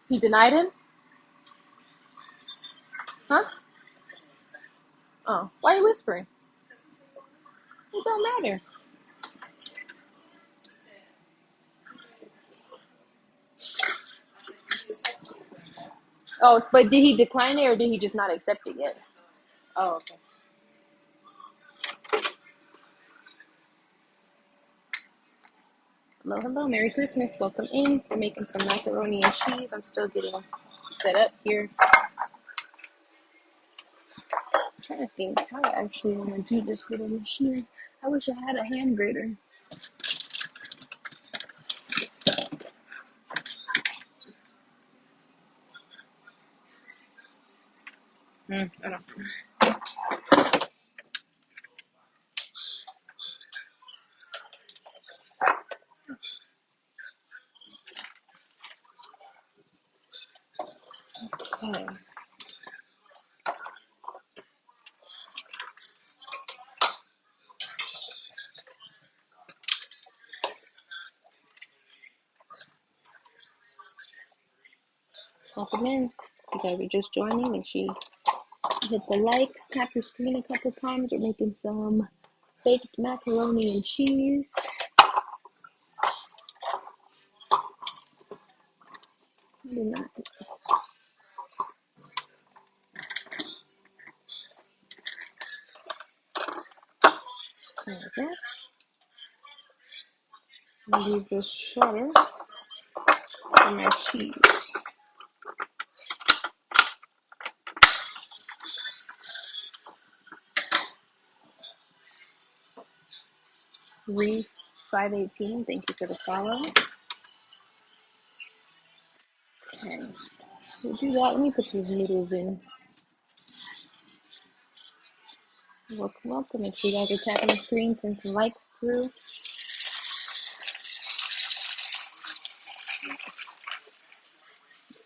He denied him? Huh? Oh, why are you whispering? It don't matter. Oh, but did he decline it or did he just not accept it yet? Oh, okay. Hello, hello. Merry Christmas. Welcome in. We're making some macaroni and cheese. I'm still getting set up here. I'm trying to think how I actually want to do this little machine. I wish I had a hand grater. I don't know. Okay. Welcome in. You guys are just joining. Make sure you hit the likes, tap your screen a couple times. We're making some baked macaroni and cheese. Do not. Like that. I'll use this shredder for my cheese. Reef 518, thank you for the follow. Okay, so we'll do that. Let me put these noodles in. Welcome, welcome. Make sure you guys are tapping the screen, send some likes through.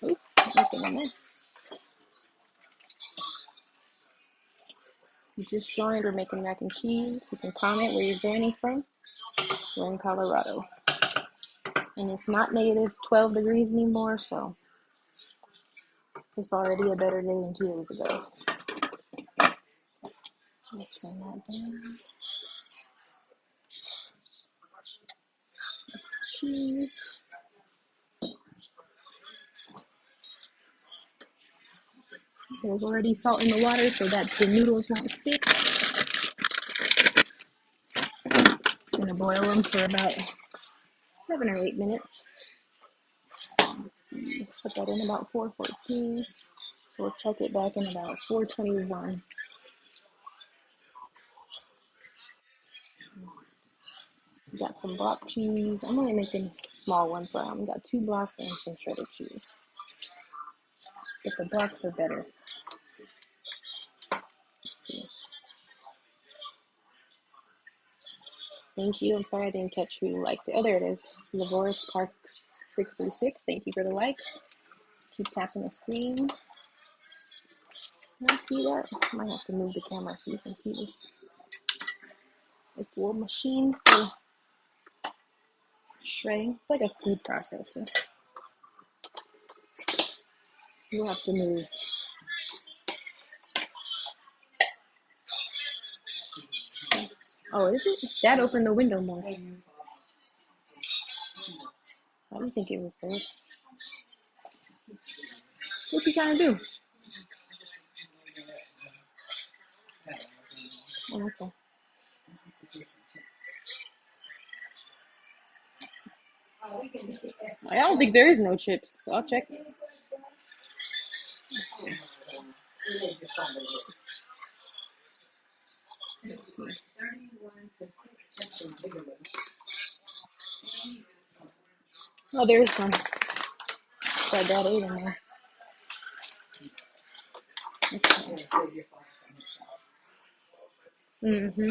Oop, making a mess. You just joined, we're making mac and cheese. You can comment where you're joining from. We're in Colorado. And it's not negative 12 degrees anymore, so it's already a better day than 2 days ago. Let's turn that down. Cheese. There's already salt in the water so that the noodles won't stick. I'm gonna boil them for about 7 or 8 minutes. Let's see, put that in about 4:14. So we'll check it back in about 4:21. Got some block cheese. I'm only making small ones, so I only got 2 blocks and some shredded cheese. But the blocks are better. Thank you. I'm sorry I didn't catch who liked it. Oh, there it is. Lavorus Parks 636. Thank you for the likes. Keep tapping the screen. Can you see that? I might have to move the camera so you can see this. This little machine for shredding. It's like a food processor. You'll have to move. Oh, is it? Dad opened the window more. I don't think it was good. What you trying to do? Oh, okay. I don't think there is no chips. I'll check. Let's see. Oh, there's some. So Dad ate in there. Mm-hmm.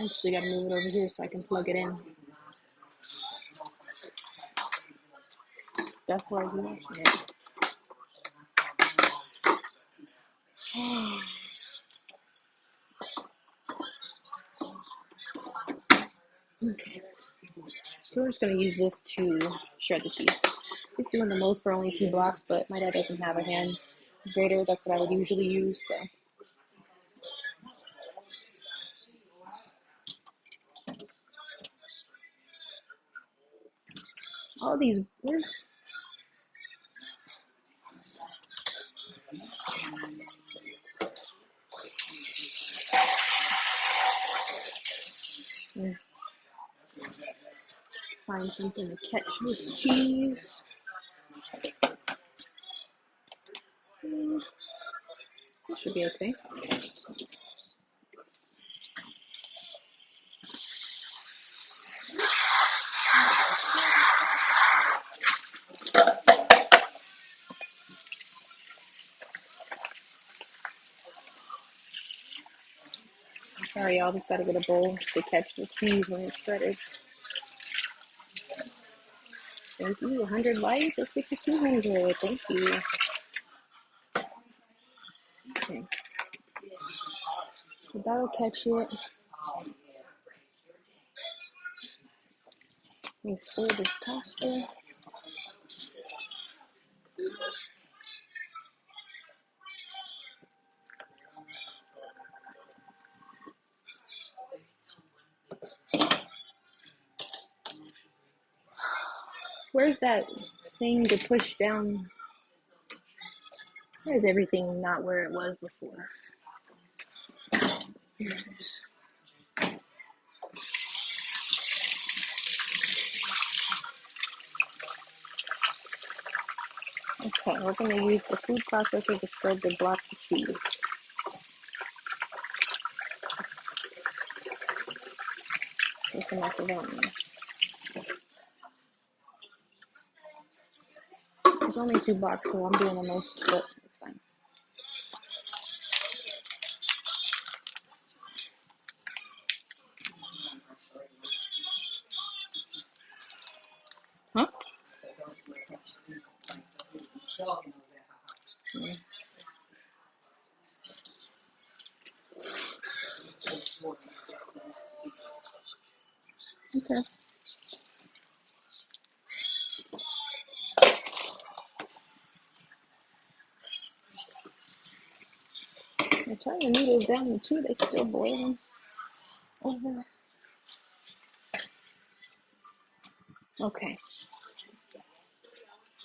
Actually, gotta move it over here so I can plug it in. That's why I'm watching it. Okay. So we're just gonna use this to shred the cheese. It's doing the most for only 2 blocks, but my dad doesn't have a hand grater. That's what I would usually use. So all these, find something to catch this cheese. That should be okay. Sorry, y'all. Just gotta get a bowl to catch the cheese when it's shredded. Thank you. 100 likes. Let's get to 200. Thank you. Okay. So that'll catch it. Let me stir this pasta. Where's that thing to push down? Why is everything not where it was before? Here it is. Okay, we're going to use the food processor to shred the blocks of cheese. With the macaroni. It's only 2 blocks, so I'm doing the most, but it's fine. Huh? Yeah. Okay. I turned the noodles down too, they still boiling over. Okay.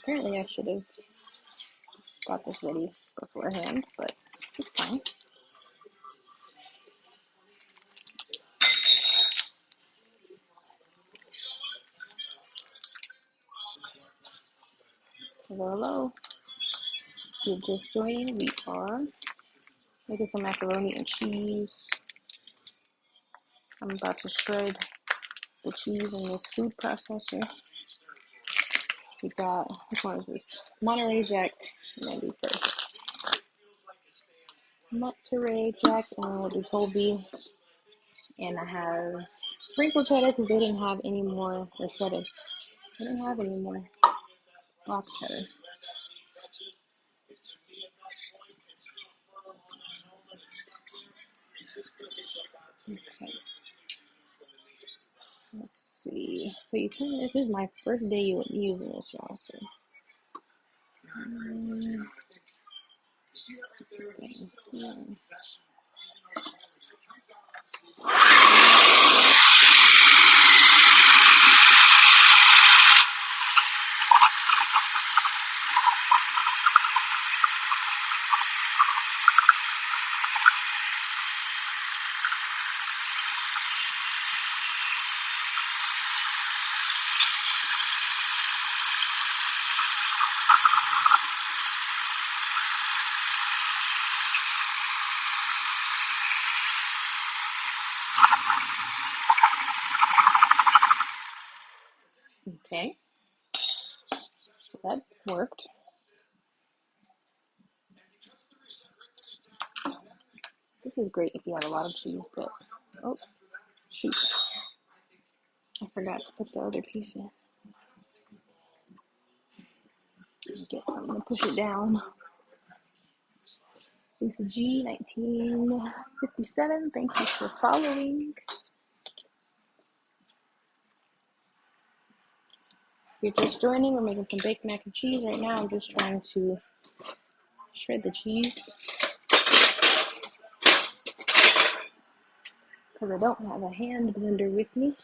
Apparently I should have got this ready beforehand, but it's fine. Hello, hello. If you're just joining, we are making some macaroni and cheese. I'm about to shred the cheese in this food processor. We got, which one is this? Monterey Jack. I'm gonna do first. Monterey Jack, and then we'll do Colby. And I have sprinkled cheddar because they didn't have any more, or shredded. They didn't have any more block cheddar. Okay. Let's see. So you can, this is my first day using this, y'all. So. Okay. So that worked. This is great if you have a lot of cheese, but oh shoot, I forgot to put the other piece in. Get something to push it down. Lisa G, 1957. Thank you for following. If you're just joining, we're making some baked mac and cheese right now. I'm just trying to shred the cheese because I don't have a hand blender with me.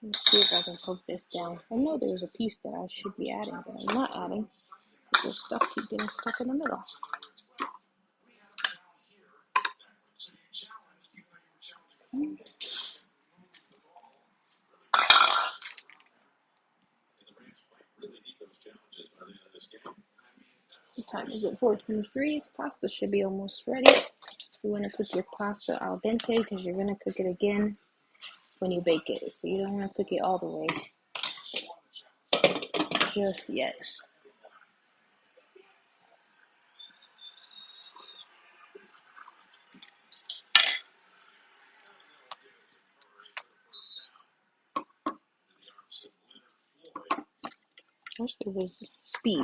Let's see if I can poke this down. I know there's a piece that I should be adding, but I'm not adding. This stuff keeps getting stuck in the middle. What time is it? 4:23. Its pasta should be almost ready. You want to cook your pasta al dente because you're going to cook it again when you bake it. So you don't want to cook it all the way just yet. I wish there was speed.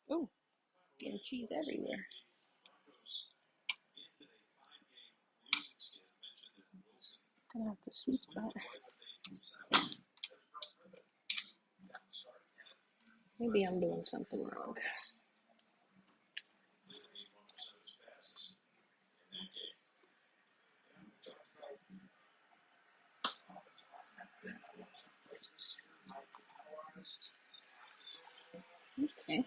Oh, getting cheese everywhere. Gonna have to sweep that. Maybe I'm doing something wrong. Okay.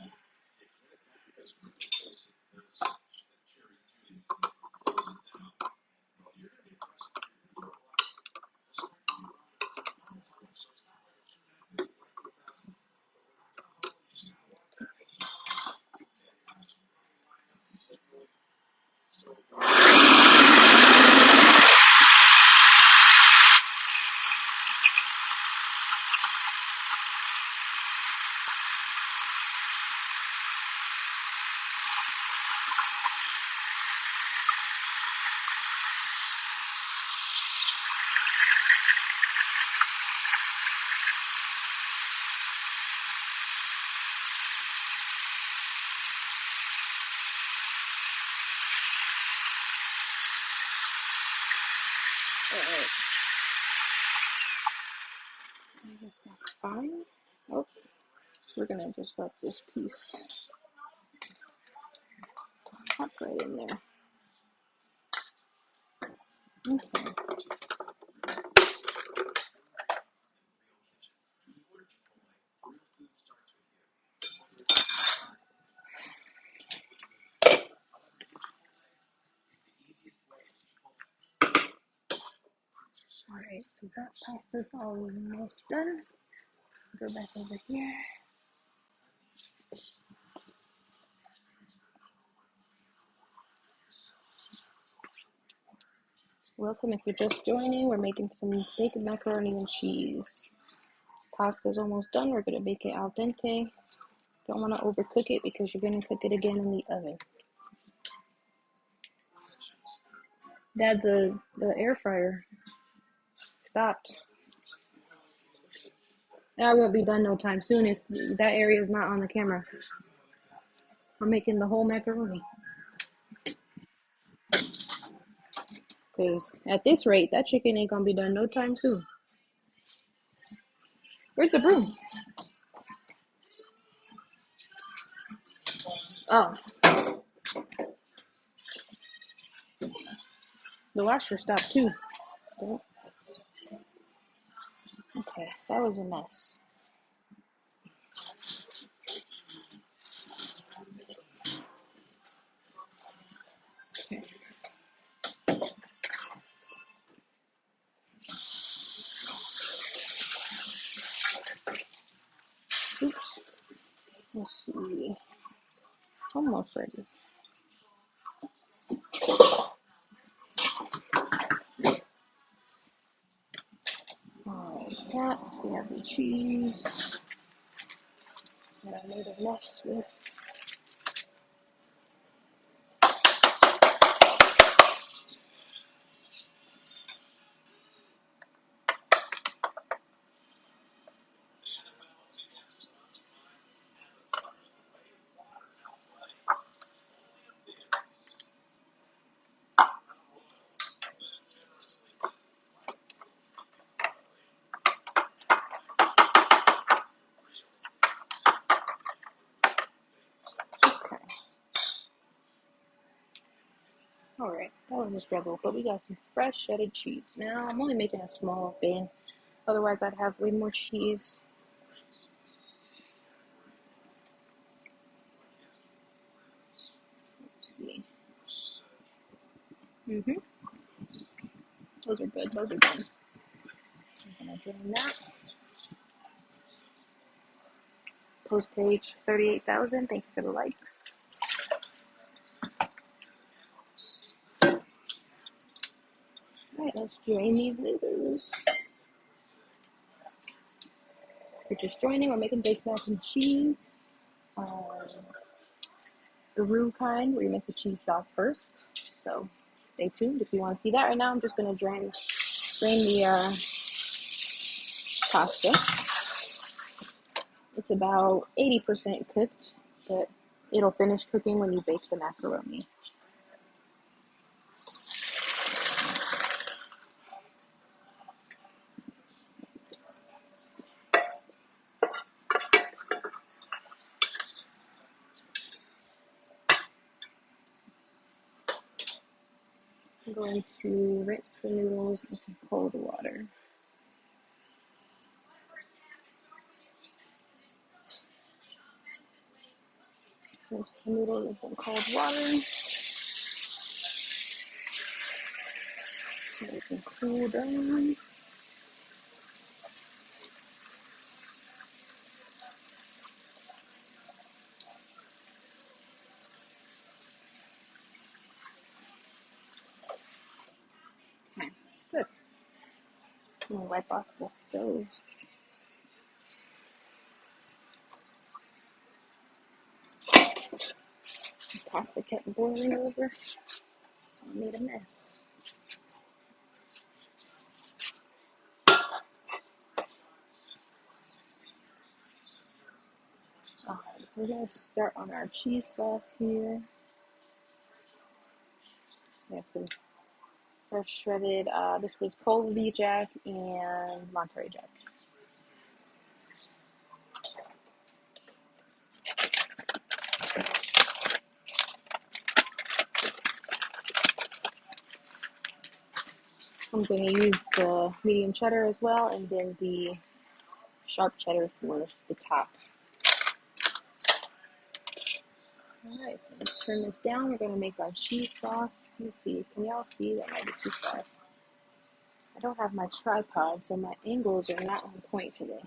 Alright. I guess that's fine. Oh, we're gonna just let this piece pop right in there. Okay. Alright, so that pasta's almost done. Go back over here. Welcome if you're just joining. We're making some baked macaroni and cheese. Pasta's almost done. We're gonna bake it al dente. Don't want to overcook it because you're gonna cook it again in the oven. Dad, the air fryer stopped. That won't be done no time soon. That area is not on the camera. We're making the whole macaroni. Because at this rate, that chicken ain't gonna be done no time soon. Where's the broom? Oh, the washer stopped too. Okay, that was a mess. Okay. Oops. Let's see. Almost ready. Alright, that. We have the cheese that I made a mess with. Okay. Alright, that was a struggle, but we got some fresh shredded cheese. Now, I'm only making a small bin, otherwise I'd have way more cheese. Let's see. Those are good, those are done. I'm gonna drain that. Post page 38,000, thank you for the likes. Alright, let's drain these noodles. If you're just joining, we're making baked mac and cheese. The Roux kind, where you make the cheese sauce first. So stay tuned if you want to see that. Right now, I'm just gonna drain the pasta. It's about 80% cooked, but it'll finish cooking when you bake the macaroni. I'm going to rinse the noodles in some cold water. Rinse the noodles in some cold water so they can cool down. Okay, good. I'm gonna wipe off the stove. The pasta kept boiling over, so I made a mess. Alright, so we're gonna start on our cheese sauce here. We have some fresh shredded, this was Colby Jack and Monterey Jack. I'm going to use the medium cheddar as well, and then the sharp cheddar for the top. Alright, so let's turn this down. We're going to make our cheese sauce. Let me see. Can y'all see? That might be too far. I don't have my tripod, so my angles are not on point today.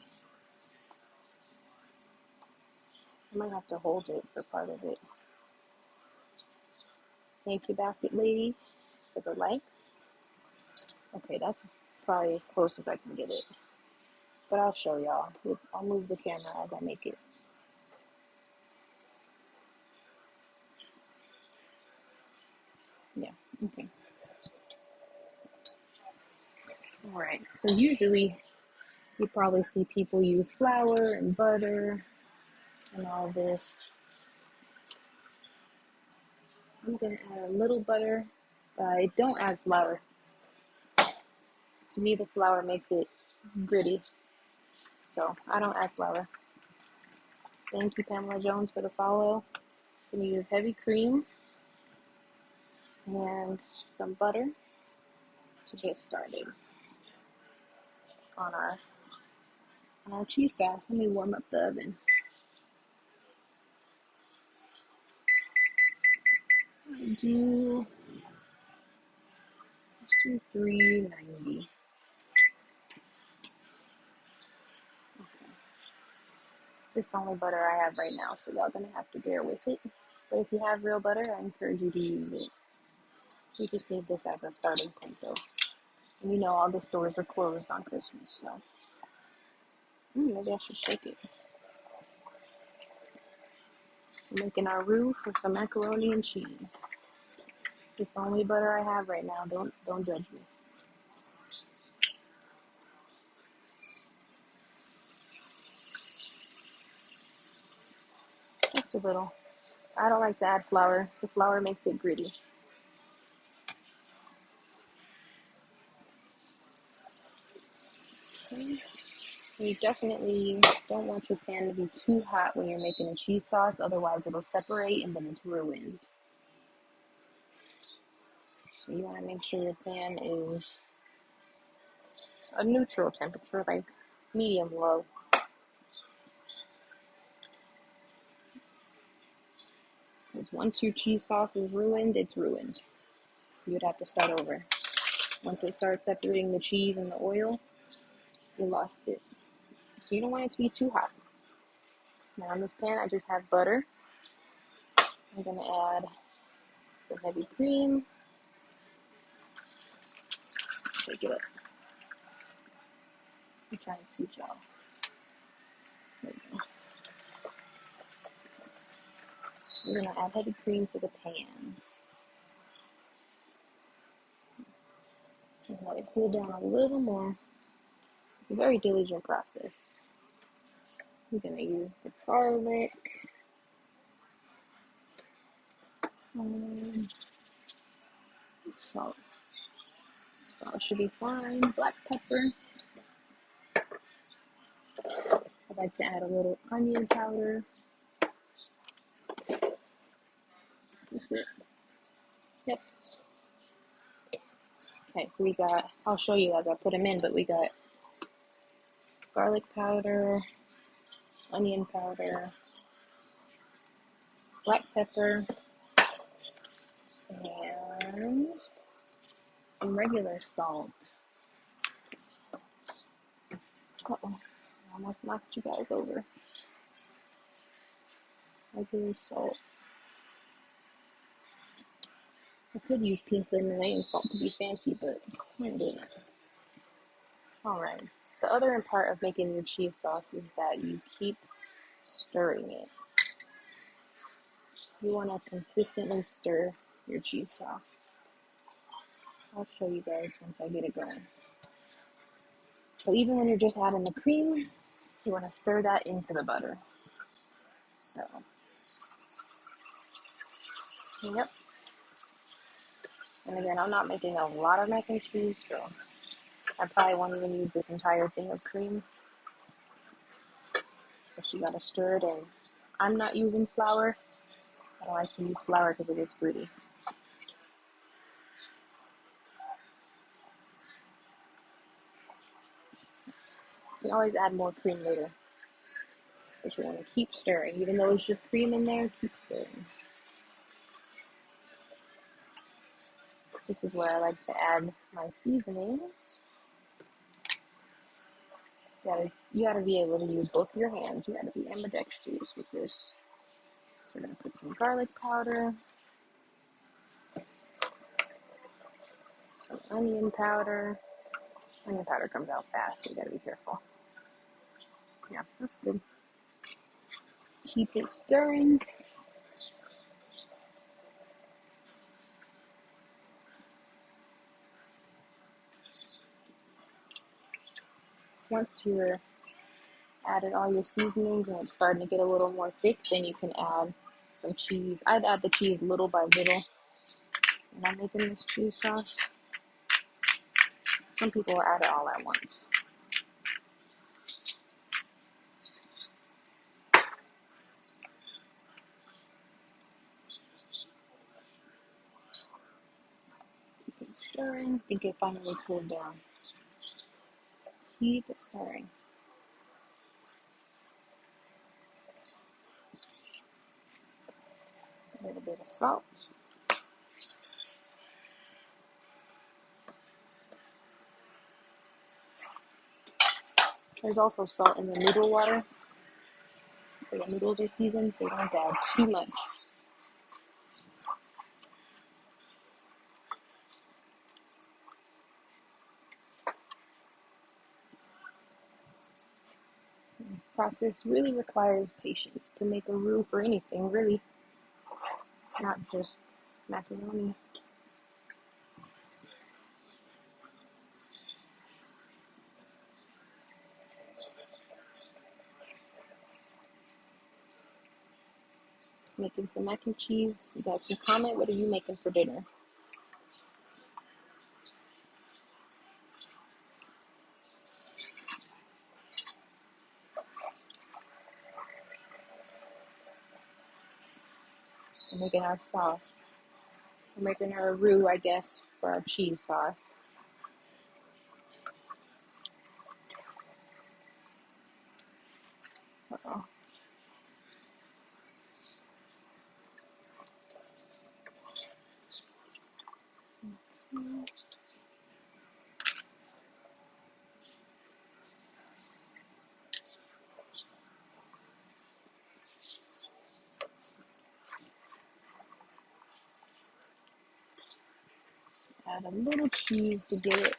I might have to hold it for part of it. Thank you, Basket Lady, for the likes. Okay, that's probably as close as I can get it. But I'll show y'all. I'll move the camera as I make it. Yeah, okay. Alright, so usually you probably see people use flour and butter and all this. I'm gonna add a little butter, but I don't add flour. To me, the flour makes it gritty, so I don't add flour. Thank you, Pamela Jones, for the follow. I'm gonna use heavy cream and some butter to get started on our cheese sauce. Let me warm up the oven. Let's do 390. Okay. This is the only butter I have right now, so y'all gonna have to bear with it. But if you have real butter, I encourage you to use it. We just need this as a starting point, though. And you know all the stores are closed on Christmas, so maybe I should shake it. We're making our roux for some macaroni and cheese. It's the only butter I have right now. Don't judge me. Just a little. I don't like to add flour. The flour makes it gritty. Okay. You definitely don't want your pan to be too hot when you're making a cheese sauce, otherwise it'll separate and then it's ruined. So you want to make sure your pan is a neutral temperature, like medium low. Because once your cheese sauce is ruined, it's ruined. You'd have to start over. Once it starts separating the cheese and the oil, you lost it. So you don't want it to be too hot. Now on this pan, I just have butter. I'm going to add some heavy cream. Shake it up. I'm trying to scooch off. There we go. So we're going to add heavy cream to the pan. And let it cool down a little more. It's a very diligent process. I'm going to use the garlic. Salt. Salt should be fine. Black pepper. I like to add a little onion powder. That's it. Yep. Okay, so we got, I'll show you as I put them in, but we got garlic powder, onion powder, black pepper, and some regular salt. Uh-oh, I almost knocked you guys over. Regular salt. I could use pink Himalayan salt to be fancy, but I ain't doing that. Alright, the other part of making your cheese sauce is that you keep stirring it. You want to consistently stir your cheese sauce. I'll show you guys once I get it going. So even when you're just adding the cream, you want to stir that into the butter. So, yep. And again, I'm not making a lot of mac and cheese, so I probably won't even use this entire thing of cream. But you gotta stir it in. I'm not using flour. I don't like to use flour because it gets gritty. You can always add more cream later. But you want to keep stirring. Even though it's just cream in there, keep stirring. This is where I like to add my seasonings. You gotta be able to use both your hands. You gotta be ambidextrous with this. We're gonna put some garlic powder, Some onion powder. Onion powder comes out fast, so you gotta be careful. Yeah, that's good. Keep it stirring. Once you're added all your seasonings and it's starting to get a little more thick, then you can add some cheese. I'd add the cheese little by little when I'm making this cheese sauce. Some people will add it all at once. Keep it stirring. I think it finally cooled down. Keep it stirring. A little bit of salt. There's also salt in the noodle water, so the noodles are seasoned, so you don't have to add too much. This process really requires patience to make a roux for anything, really, not just macaroni. Making some mac and cheese. You guys can comment, what are you making for dinner? We're making our sauce. We're making our roux, I guess, for our cheese sauce. Uh-oh. Add a little cheese to get it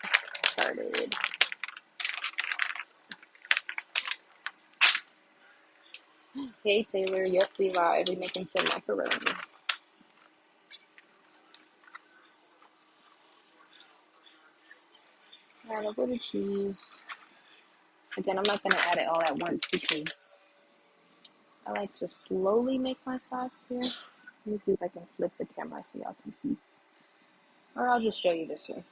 started. Hey Taylor, yep, we live. We're making some macaroni. Add a little cheese. Again, I'm not going to add it all at once because I like to slowly make my sauce here. Let me see if I can flip the camera so y'all can see. Or I'll just show you this way.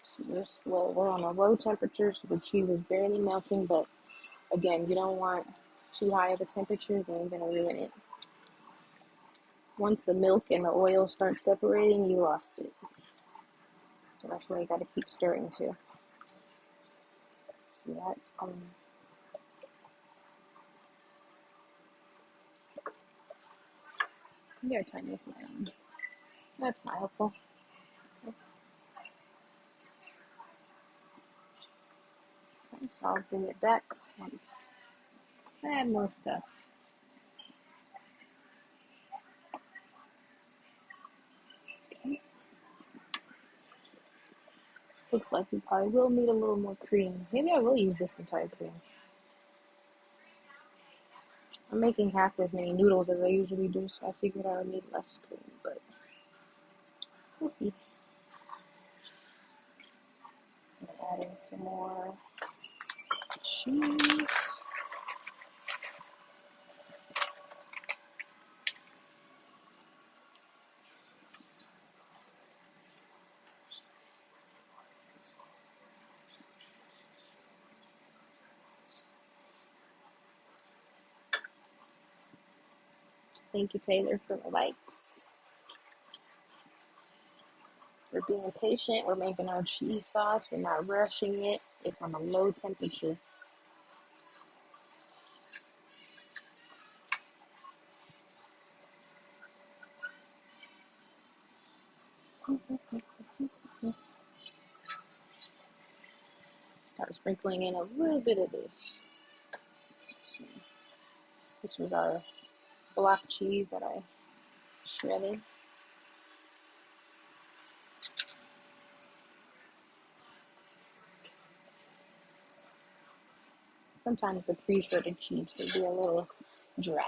So we're slow. We're on a low temperature, so the cheese is barely melting, but again, you don't want too high of a temperature, then you're going to ruin it. Once the milk and the oil start separating, you lost it. So that's why you got to keep stirring too. So that's coming. Your tiniest lemon. That's not helpful. Okay, so I'll bring it back once I add more stuff. Okay. Looks like we probably will need a little more cream. Maybe I will use this entire cream. I'm making half as many noodles as I usually do, so I figured I would need less cream, but we'll see. I'm adding some more cheese. Thank you, Taylor, for the likes. We're being patient. We're making our cheese sauce. We're not rushing it. It's on a low temperature. Start sprinkling in a little bit of this. This was our block cheese that I shredded. Sometimes the pre-shredded cheese can be a little dry.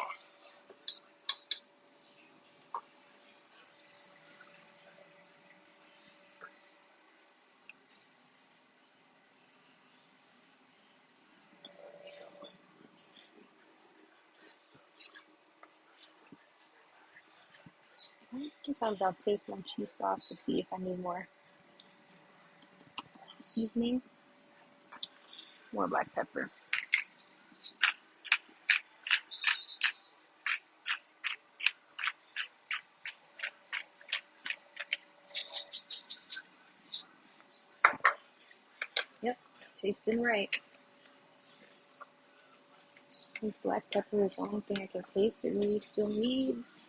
Sometimes I'll taste my cheese sauce to see if I need more seasoning, more black pepper. Yep, it's tasting right. This black pepper is the only thing I can taste. It really still needs.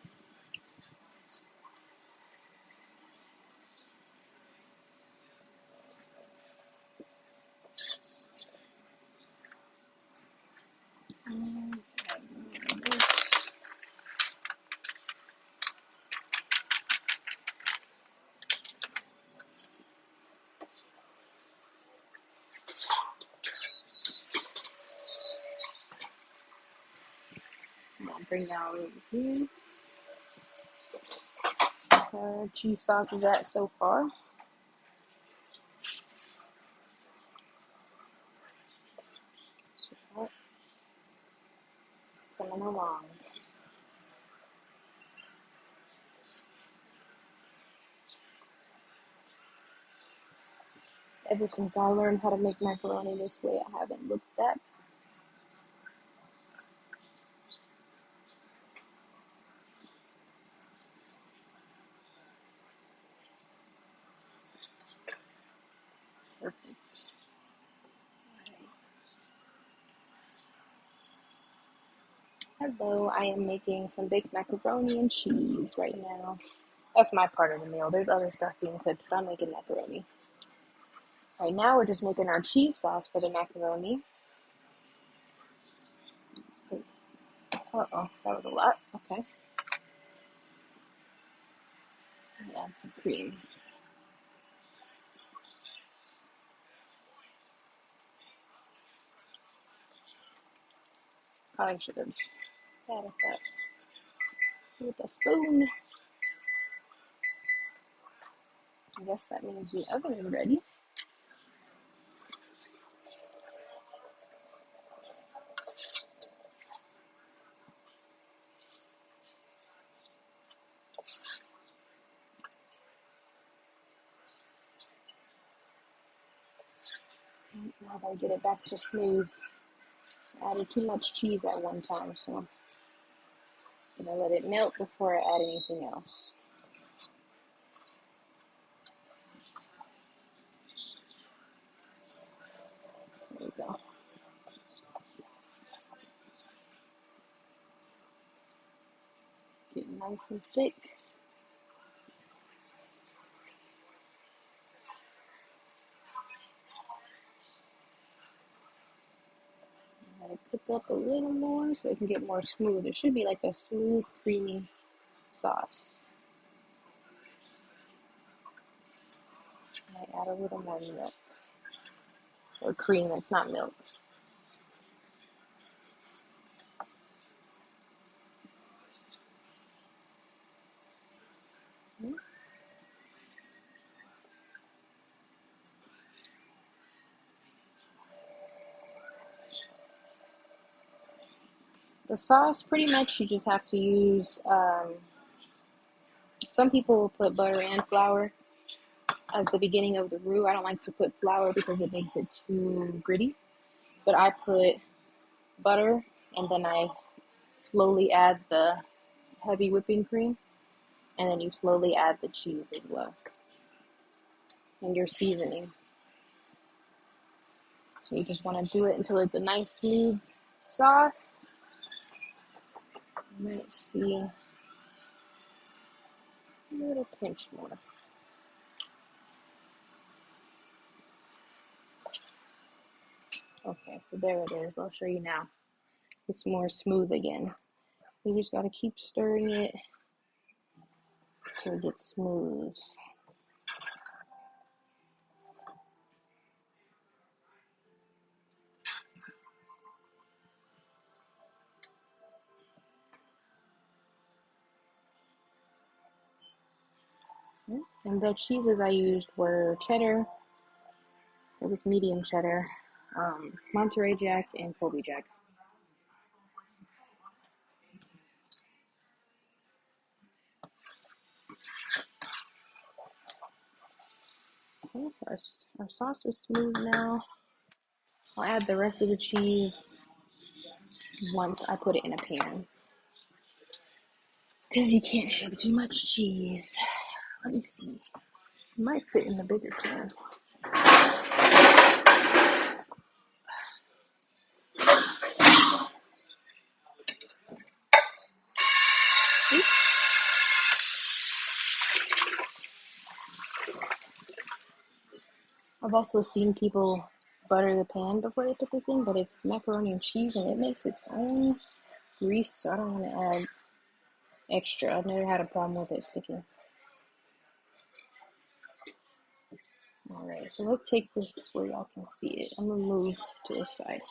I'll bring that over here. So cheese sauce is at so far. It's coming along. Ever since I learned how to make macaroni this way, I haven't looked back. Perfect. Hello, I am making some baked macaroni and cheese right now. That's my part of the meal. There's other stuff being cooked, but I'm making macaroni. Right now, we're just making our cheese sauce for the macaroni. Uh-oh, that was a lot. Okay. Add some cream. Probably should have added that with a spoon. I guess that means the oven is ready. Now I gotta get it back to smooth. I added too much cheese at one time, so I'm gonna let it melt before I add anything else. There we go. Getting nice and thick. I gotta cook up a little more so it can get more smooth. It should be like a smooth, creamy sauce. I add a little more milk. Or cream, it's not milk. The sauce, pretty much you just have to use, some people will put butter and flour as the beginning of the roux. I don't like to put flour because it makes it too gritty. But I put butter and then I slowly add the heavy whipping cream. And then you slowly add the cheese as well. And your seasoning. So you just want to do it until it's a nice smooth sauce. You might see a little pinch more. Okay, so there it is. I'll show you now. It's more smooth again. You just got to keep stirring it till it gets smooth. And the cheeses I used were cheddar. It was medium cheddar, Monterey Jack, and Colby Jack. Okay, so our sauce is smooth now. I'll add the rest of the cheese once I put it in a pan, because you can't have too much cheese. Let me see. It might fit in the bigger pan. I've also seen people butter the pan before they put this in, but it's macaroni and cheese and it makes its own grease, so I don't want to add extra. I've never had a problem with it sticking. Alright, so let's take this where y'all can see it. I'm going to move to this side.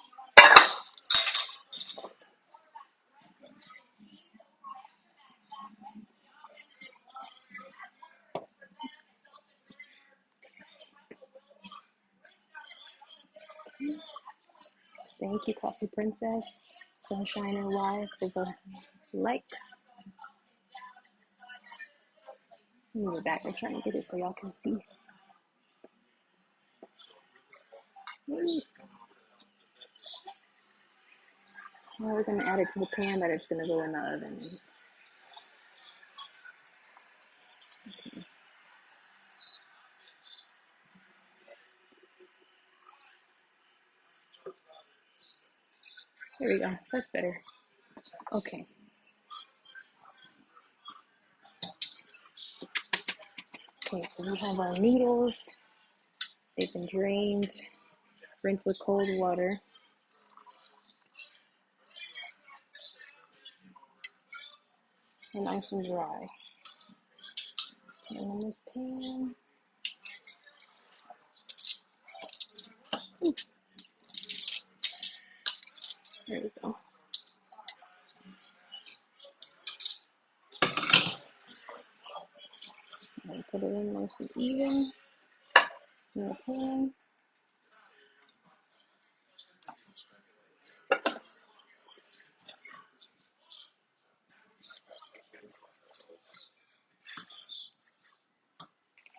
Thank you, Coffee Princess, Sunshiner Y, for the likes. Move it back. I'm trying to get it so y'all can see. Now we're going to add it to the pan that it's going to go in the oven. Okay. There we go. That's better. Okay. Okay, so we have our noodles. They've been drained, rinsed with cold water. And nice and dry. Okay, in this pan. Ooh. There we go. And put it in nice and even in the pan.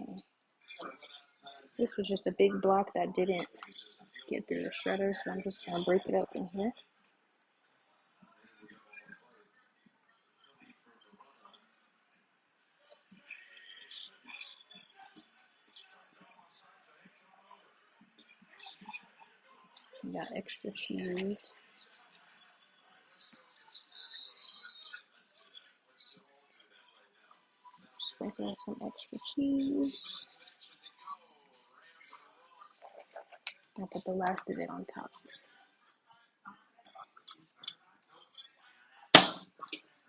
Okay. This was just a big block that didn't get through the shredder, so I'm just going to break it up in here. We got extra cheese. Sprinkle some extra cheese. I'll put the last of it on top.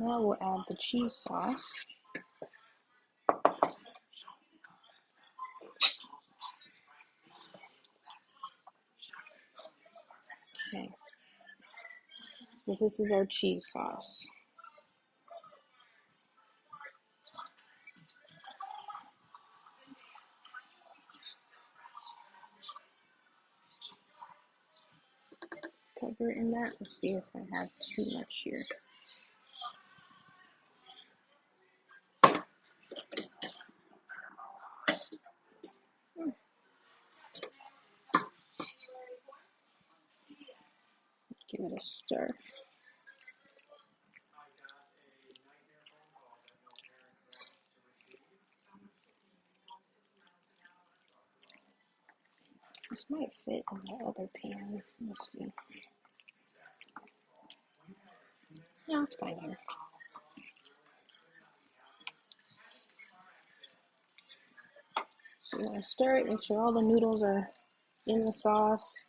Now we'll add the cheese sauce. Okay. So this is our cheese sauce. Cover it in that. Let's see if I have too much here. Give it a stir. This might fit in the other pan. Let's see. Yeah, it's fine here. So you want to stir it, make sure all the noodles are in the sauce.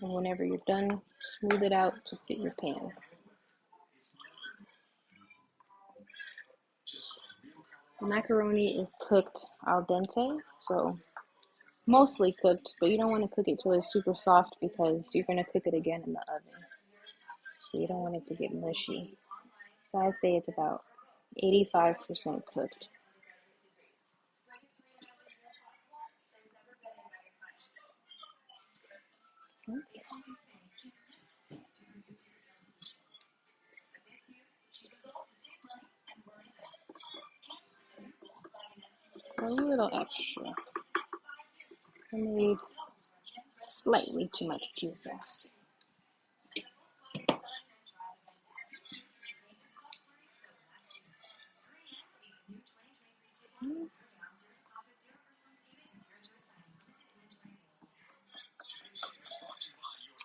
And whenever you're done, smooth it out to fit your pan. The macaroni is cooked al dente, so mostly cooked, but you don't want to cook it till it's super soft because you're going to cook it again in the oven. So you don't want it to get mushy. So I'd say it's about 85% cooked. A little extra. I made slightly too much cheese sauce.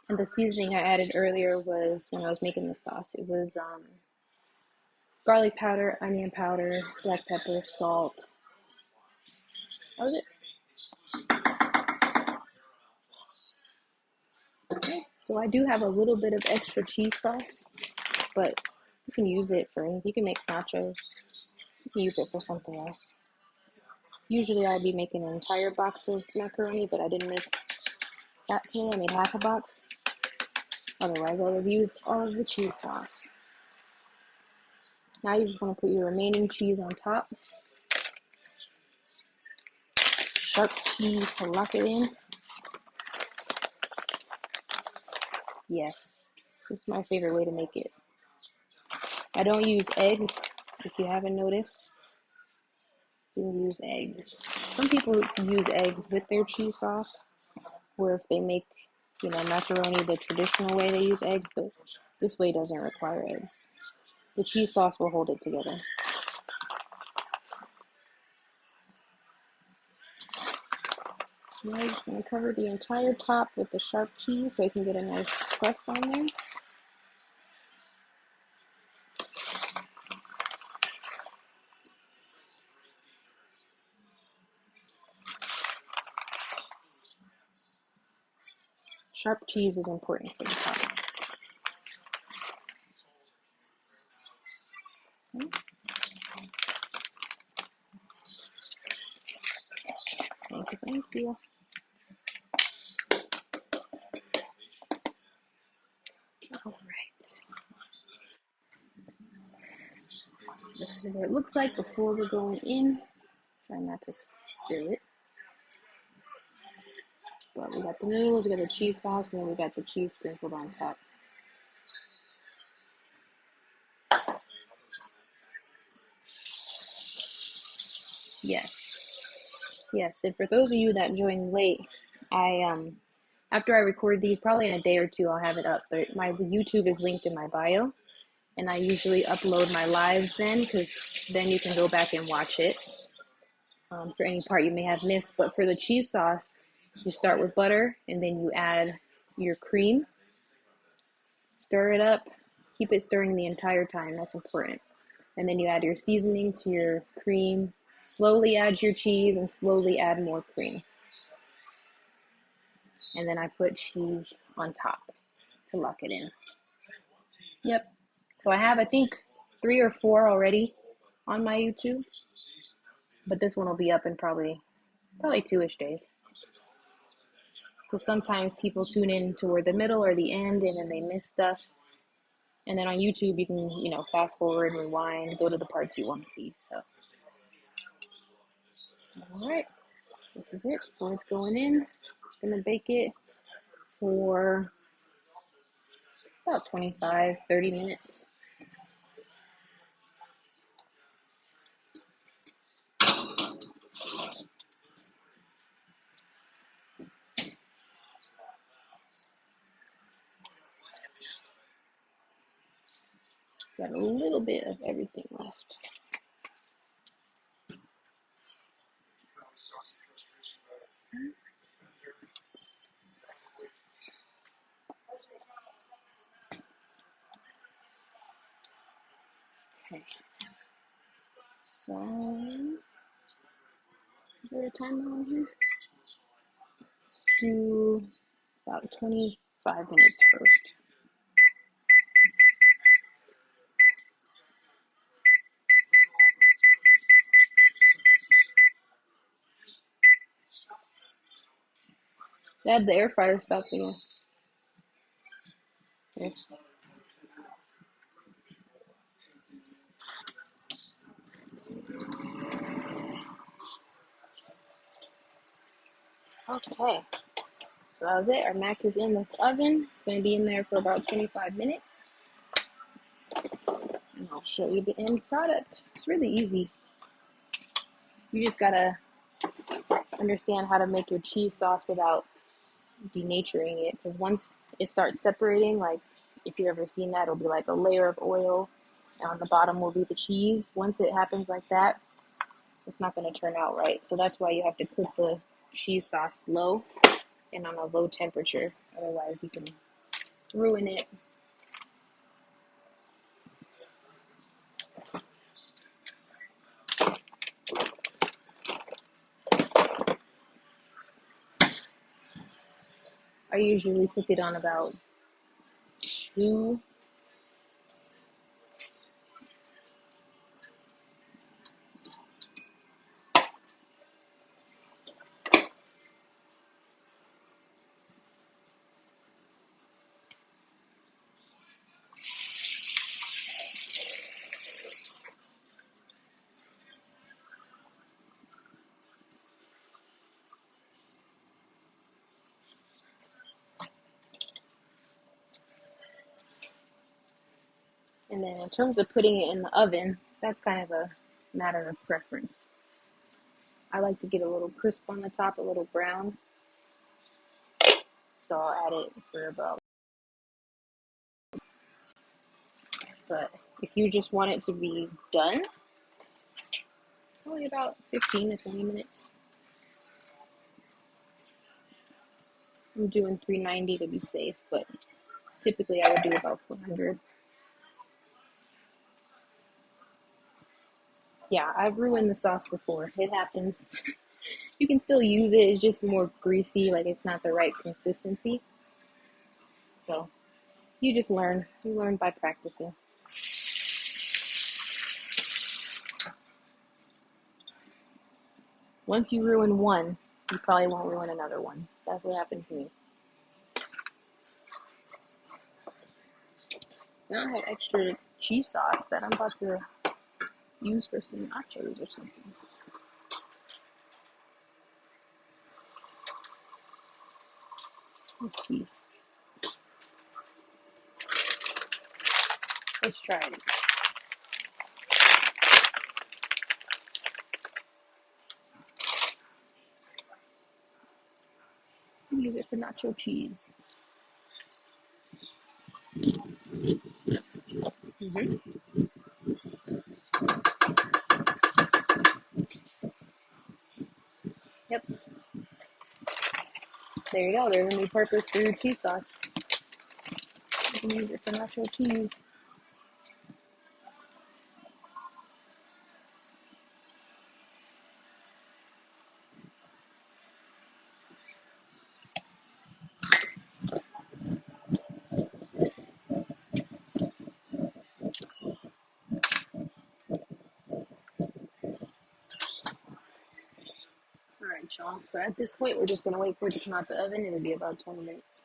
And the seasoning I added earlier was, when I was making the sauce, it was garlic powder, onion powder, black pepper, salt. That was it. Okay, so I do have a little bit of extra cheese sauce, but you can use it for, you can make nachos. You can use it for something else. Usually I'd be making an entire box of macaroni, but I didn't make that today. I made half a box. Otherwise, I would have used all of the cheese sauce. Now you just want to put your remaining cheese on top. Sharp cheese to lock it in. Yes, this is my favorite way to make it. I don't use eggs, if you haven't noticed. Don't use eggs. Some people use eggs with their cheese sauce, where if they make, macaroni the traditional way, they use eggs, but this way doesn't require eggs. The cheese sauce will hold it together. Now you're just going to cover the entire top with the sharp cheese so you can get a nice crust on there. Sharp cheese is important for the top. Okay. Thank you. All right. So this is what it looks like before we're going in. Try not to spill it. But we got the noodles, we got the cheese sauce, and then we got the cheese sprinkled on top. Yes. And for those of you that joined late, I after I record these, probably in a day or two, I'll have it up. But my YouTube is linked in my bio, and I usually upload my lives then, because then you can go back and watch it for any part you may have missed. But for the cheese sauce, you start with butter, and then you add your cream. Stir it up. Keep it stirring the entire time. That's important. And then you add your seasoning to your cream. Slowly add your cheese and slowly add more cream. And then I put cheese on top to lock it in. Yep. So I have, I think, 3 or 4 already on my YouTube. But this one will be up in probably 2-ish days. Because sometimes people tune in toward the middle or the end and then they miss stuff. And then on YouTube, you can, fast forward, rewind, go to the parts you want to see. So, all right, this is it. Before it's going in, I'm gonna bake it for about 25, 30 minutes. Got a little bit of everything left. Okay. So, is there a timer on here? Let's do about 25 minutes first. They had the air fryer stuff again. Yes. Okay, so that was it. Our mac is in the oven. It's going to be in there for about 25 minutes. And I'll show you the end product. It's really easy. You just gotta understand how to make your cheese sauce without denaturing it. Because once it starts separating, like if you've ever seen that, it'll be like a layer of oil, and on the bottom will be the cheese. Once it happens like that, it's not going to turn out right. So that's why you have to cook the cheese sauce low and on a low temperature. Otherwise, you can ruin it. I usually cook it on about 2. And then in terms of putting it in the oven, that's kind of a matter of preference. I like to get a little crisp on the top, a little brown. So I'll add it for about, but if you just want it to be done, only about 15 to 20 minutes. I'm doing 390 to be safe, but typically I would do about 400. Yeah, I've ruined the sauce before. It happens. You can still use it. It's just more greasy, like it's not the right consistency. So you just learn. You learn by practicing. Once you ruin one, you probably won't ruin another one. That's what happened to me. Now I have extra cheese sauce that I'm about to use for some nachos or something. Let's see. Let's try it. Use it for nacho cheese. Mm-hmm. Yep. There you go. There's a new purpose for your cheese sauce. You can use it for nacho cheese. Alright, y'all. So at this point, we're just going to wait for it to come out the oven. It'll be about 20 minutes.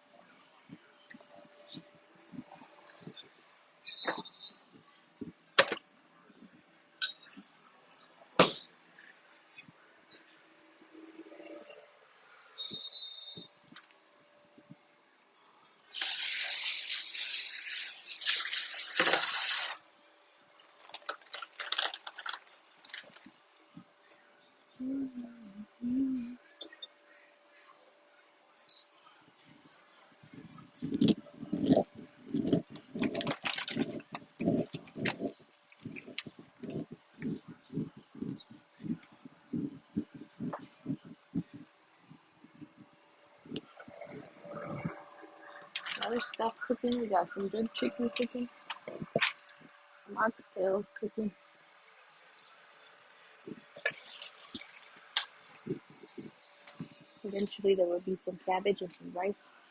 Other stuff cooking. We got some good chicken cooking. Some oxtails cooking. Eventually there will be some cabbage and some rice.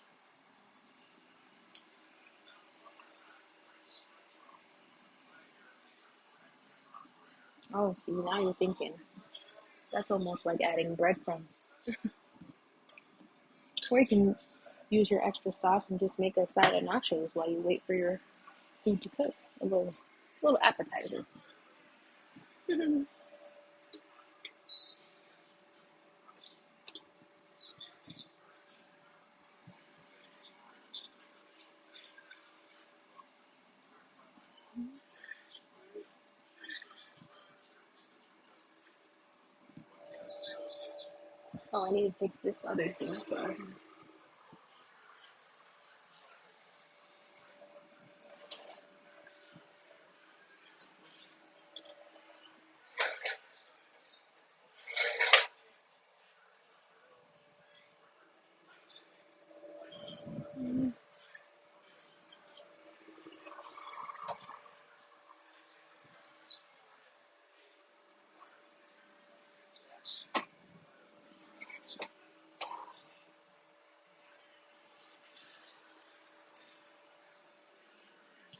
Oh, see, now you're thinking. That's almost like adding breadcrumbs. Or you can use your extra sauce and just make a side of nachos while you wait for your food to cook. A little appetizer. Oh, I need to take this other thing off.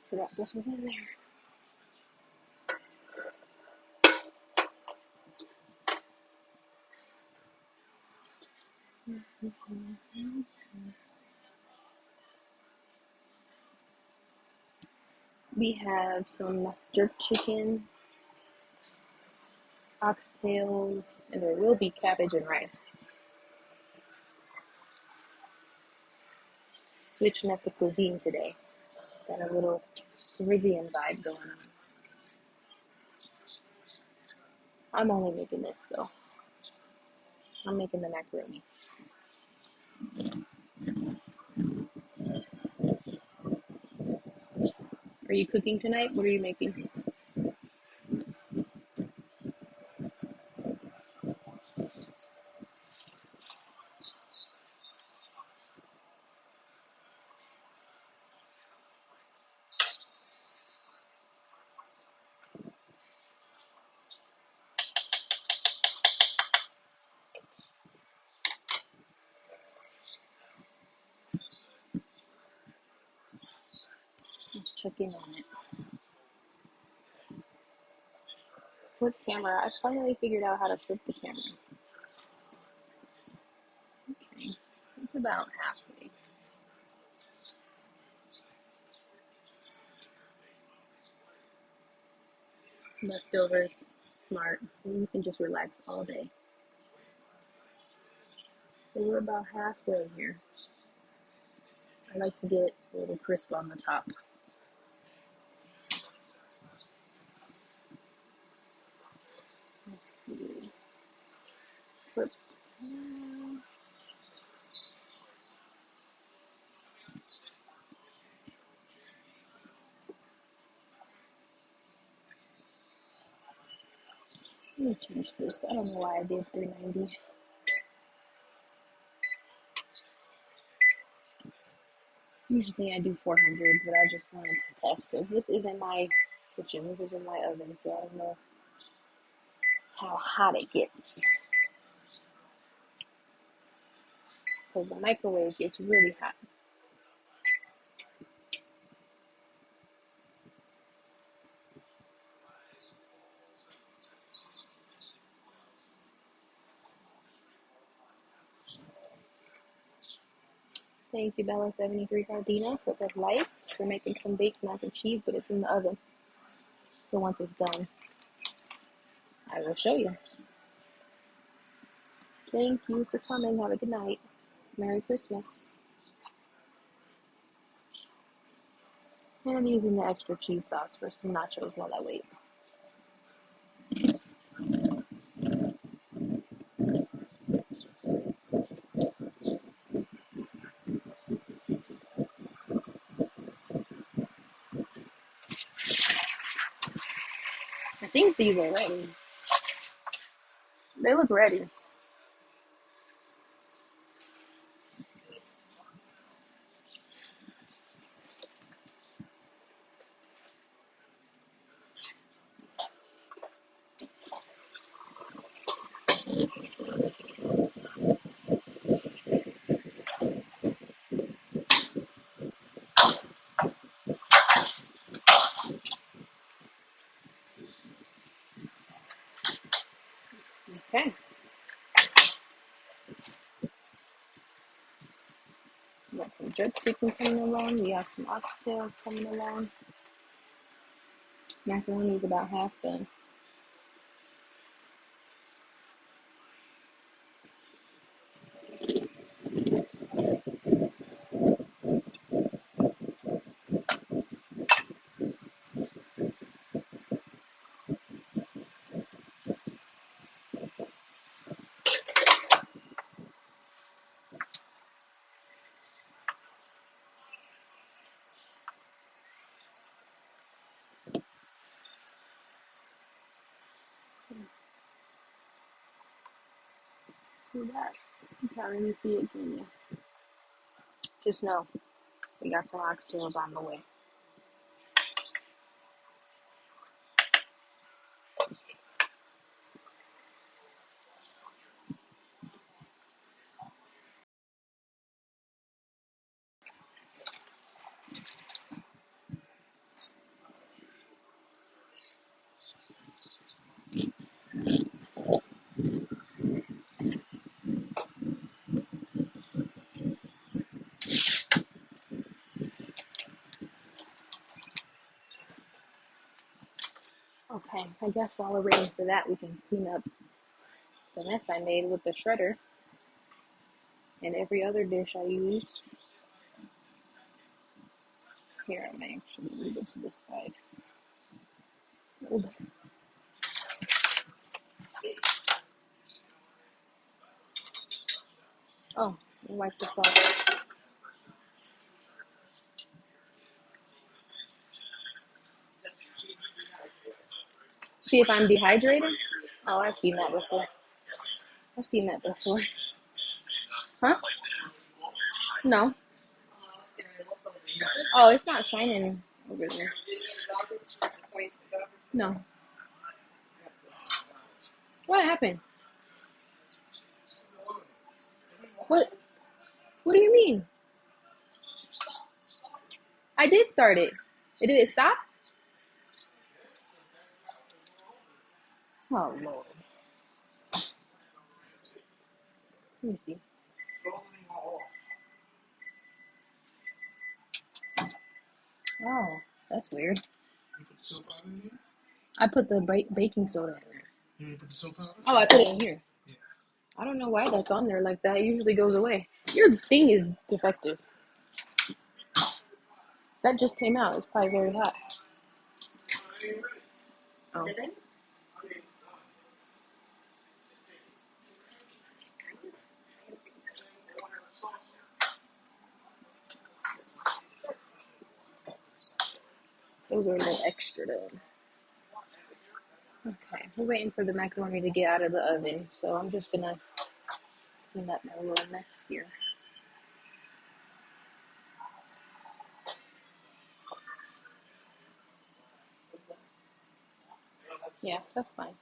Forgot this was in there. We have some jerk chicken, oxtails, and there will be cabbage and rice. Switching up the cuisine today. Got a little Caribbean vibe going on. I'm only making this though. I'm making the macaroni. Are you cooking tonight? What are you making? Let's check in on it. Flip camera. I finally figured out how to flip the camera. Okay, so it's about halfway. Leftovers, smart. So you can just relax all day. So we're about halfway here. I like to get a little crisp on the top. Let's see. Flip. Let me change this. I don't know why I did 390. Usually I do 400, but I just wanted to test because this isn't my kitchen. This isn't my oven, so I don't know how hot it gets. Because the microwave gets really hot. Thank you, Bella73 Cardina, for the likes. We're making some baked mac and cheese, but it's in the oven. So once it's done, I will show you. Thank you for coming. Have a good night. Merry Christmas. And I'm using the extra cheese sauce for some nachos while I wait. I think these are ready. They look ready. Okay. We got some jerk chicken coming along. We have some oxtails coming along. Macaroni is about half done. See that? You can't really see it, can you? Just know we got some oxtails on the way. Okay, I guess while we're waiting for that, we can clean up the mess I made with the shredder and every other dish I used. Here, I might actually move it to this side. Oh, wipe this off. See if I'm dehydrated? Oh, I've seen that before. I've seen that before. Huh? No. Oh, it's not shining over there. No. What happened? What? What do you mean? I did start it. Did it stop? Oh, Lord. Let me see. Oh, that's weird. You put the soap powder in here? I put the baking soda in there. You didn't put the soap powder? Oh, I put it in here. Yeah. I don't know why that's on there like that. It usually goes away. Your thing is defective. That just came out. It's probably very hot. Oh. Did they? Those are a little extra though. Okay, we're waiting for the macaroni to get out of the oven, so I'm just gonna clean up my little mess here. Yeah, that's fine.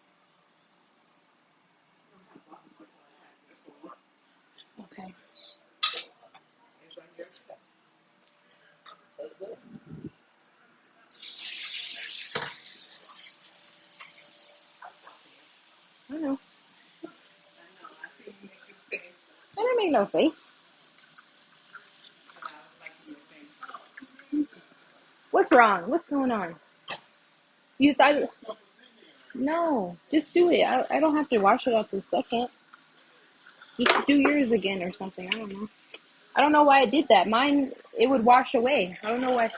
Okay. I don't know. I didn't make no face. What's wrong? What's going on? You thought? No, just do it. I don't have to wash it off the second. Just do yours again or something. I don't know. I don't know why it did that. Mine, it would wash away. I don't know why.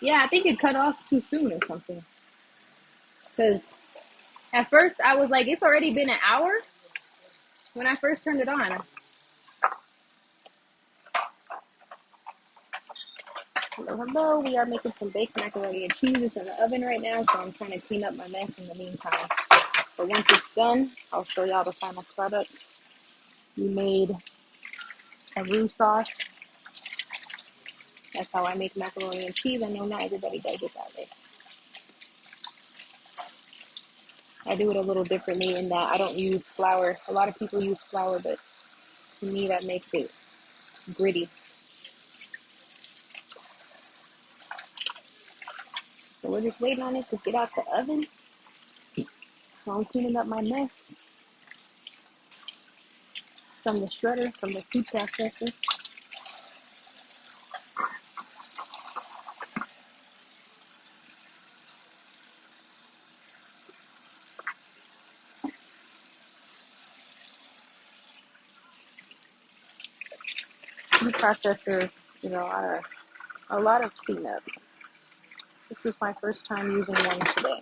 Yeah, I think it cut off too soon or something. Because at first I was like, it's already been an hour when I first turned it on. Hello, hello. We are making some baked macaroni and cheese. It's in the oven right now, so I'm trying to clean up my mess in the meantime. But once it's done, I'll show y'all the final product. We made a roux sauce. That's how I make macaroni and cheese. I know not everybody does it that way. I do it a little differently in that I don't use flour. A lot of people use flour, but to me that makes it gritty. So we're just waiting on it to get out the oven. So I'm cleaning up my mess from the shredder, from the food processor. Food processor is a lot of cleanup. This was my first time using one today.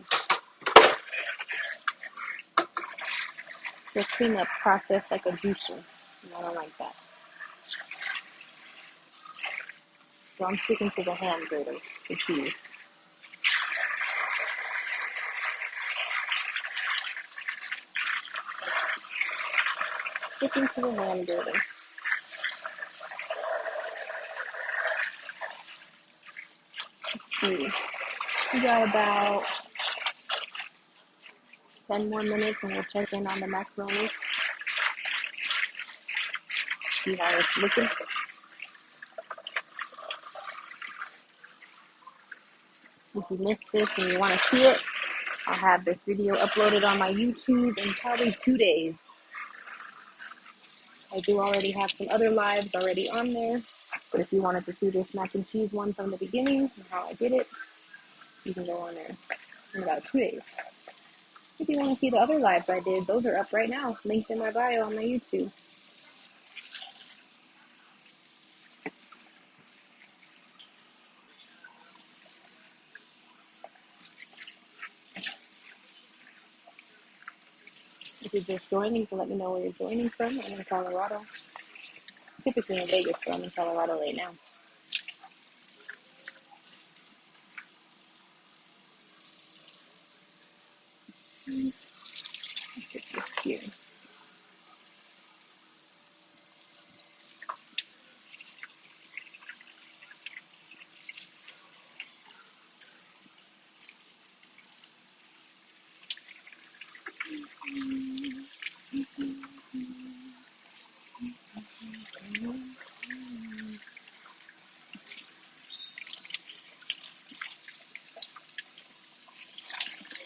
The cleanup process like a juicer, and I don't like that. So I'm sticking to the hand grater, the cheese. sticking to the hamburger. Let's see. We got about 10 more minutes and we'll check in on the macaroni. See how it's looking. If you missed this and you want to see it, I'll have this video uploaded on my YouTube in probably 2 days. I do already have some other lives already on there, but if you wanted to see this mac and cheese one from the beginning and how I did it, you can go on there in about 2 days. If you want to see the other lives I did, those are up right now, linked in my bio on my YouTube. If you're just joining, you can let me know where you're joining from. I'm in Colorado. Typically in Vegas, but I'm in Colorado right now. Let's get this here.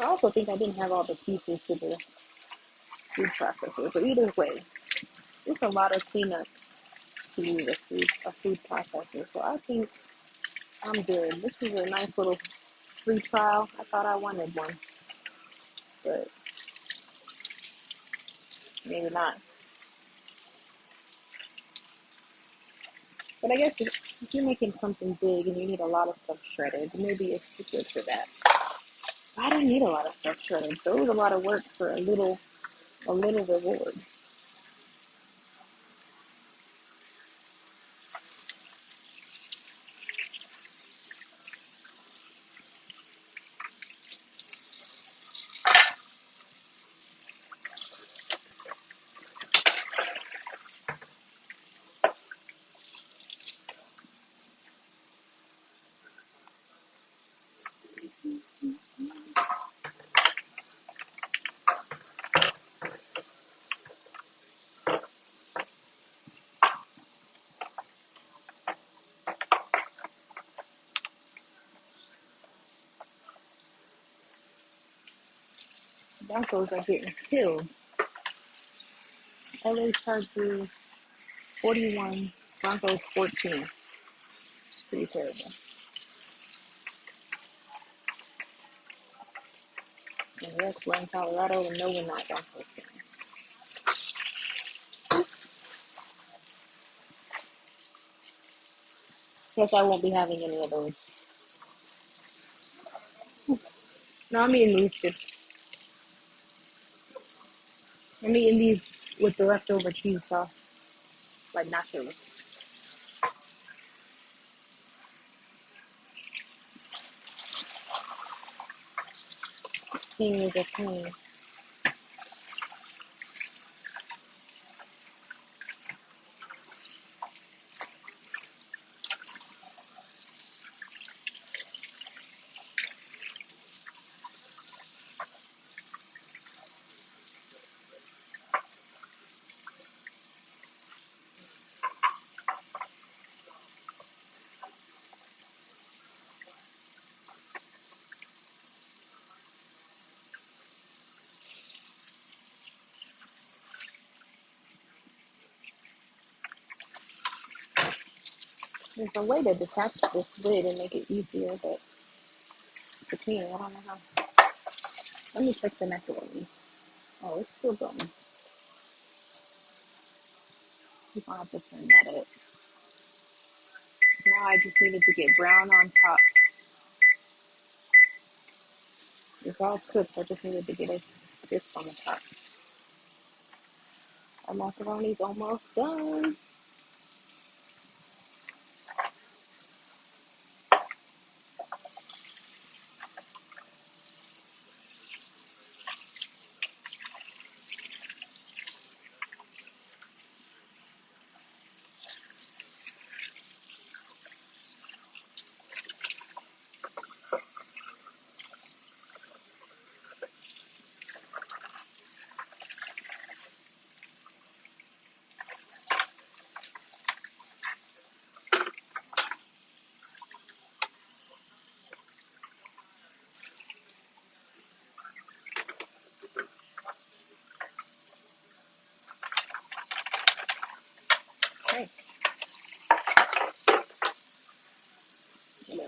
I also think I didn't have all the pieces to the food processor, but either way, it's a lot of cleanup to use a food processor. So I think I'm good. This is a nice little free trial. I thought I wanted one, but maybe not. But I guess if you're making something big and you need a lot of stuff shredded, maybe it's good for that. I don't need a lot of stuff shredded, so it was a lot of work for a little reward. Broncos are getting killed. LA Chargers 41, Broncos 14. Pretty terrible. And yes, we're in Colorado, and no, we're not Broncos fans. Guess I won't be having any of those. No, I'm eating these chips. I'm eating these with the leftover cheese sauce, like nachos. King is a king. There's a way to detach this lid and make it easier, but it's a pain. I don't know how. Let me check the macaroni. Oh, it's still going. You're gonna have to turn that up. Now I just needed to get brown on top. It's all cooked. I just needed to get it crisp on the top. Our macaroni's almost done. You're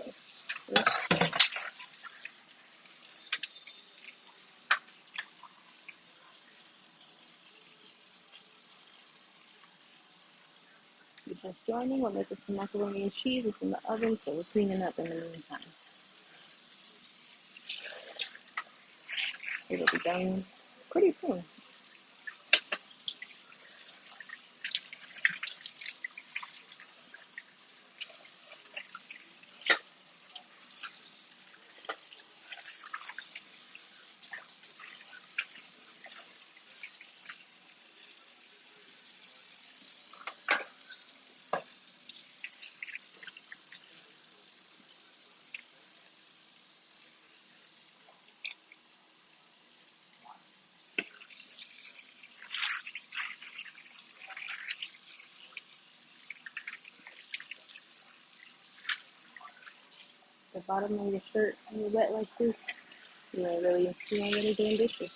just joining. We're making some macaroni and cheese. It's in the oven, so we're cleaning up in the meantime. It'll be done pretty soon. The bottom of your shirt when you're wet like this, you ain't really doing dishes.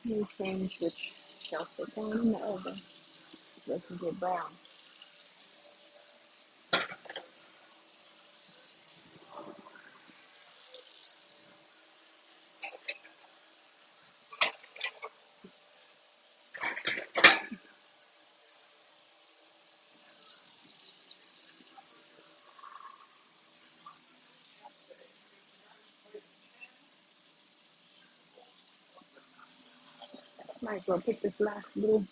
Let me change which shelf it's on in the oven so it can get brown. Might as well put this last little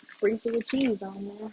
sprinkle of cheese on there.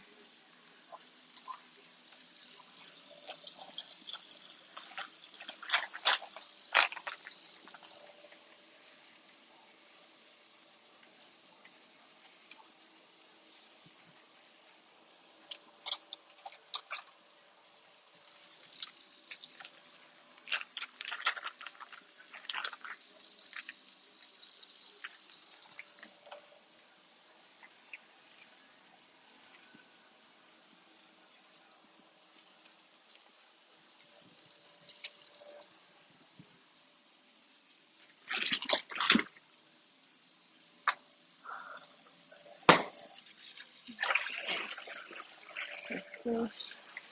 Finish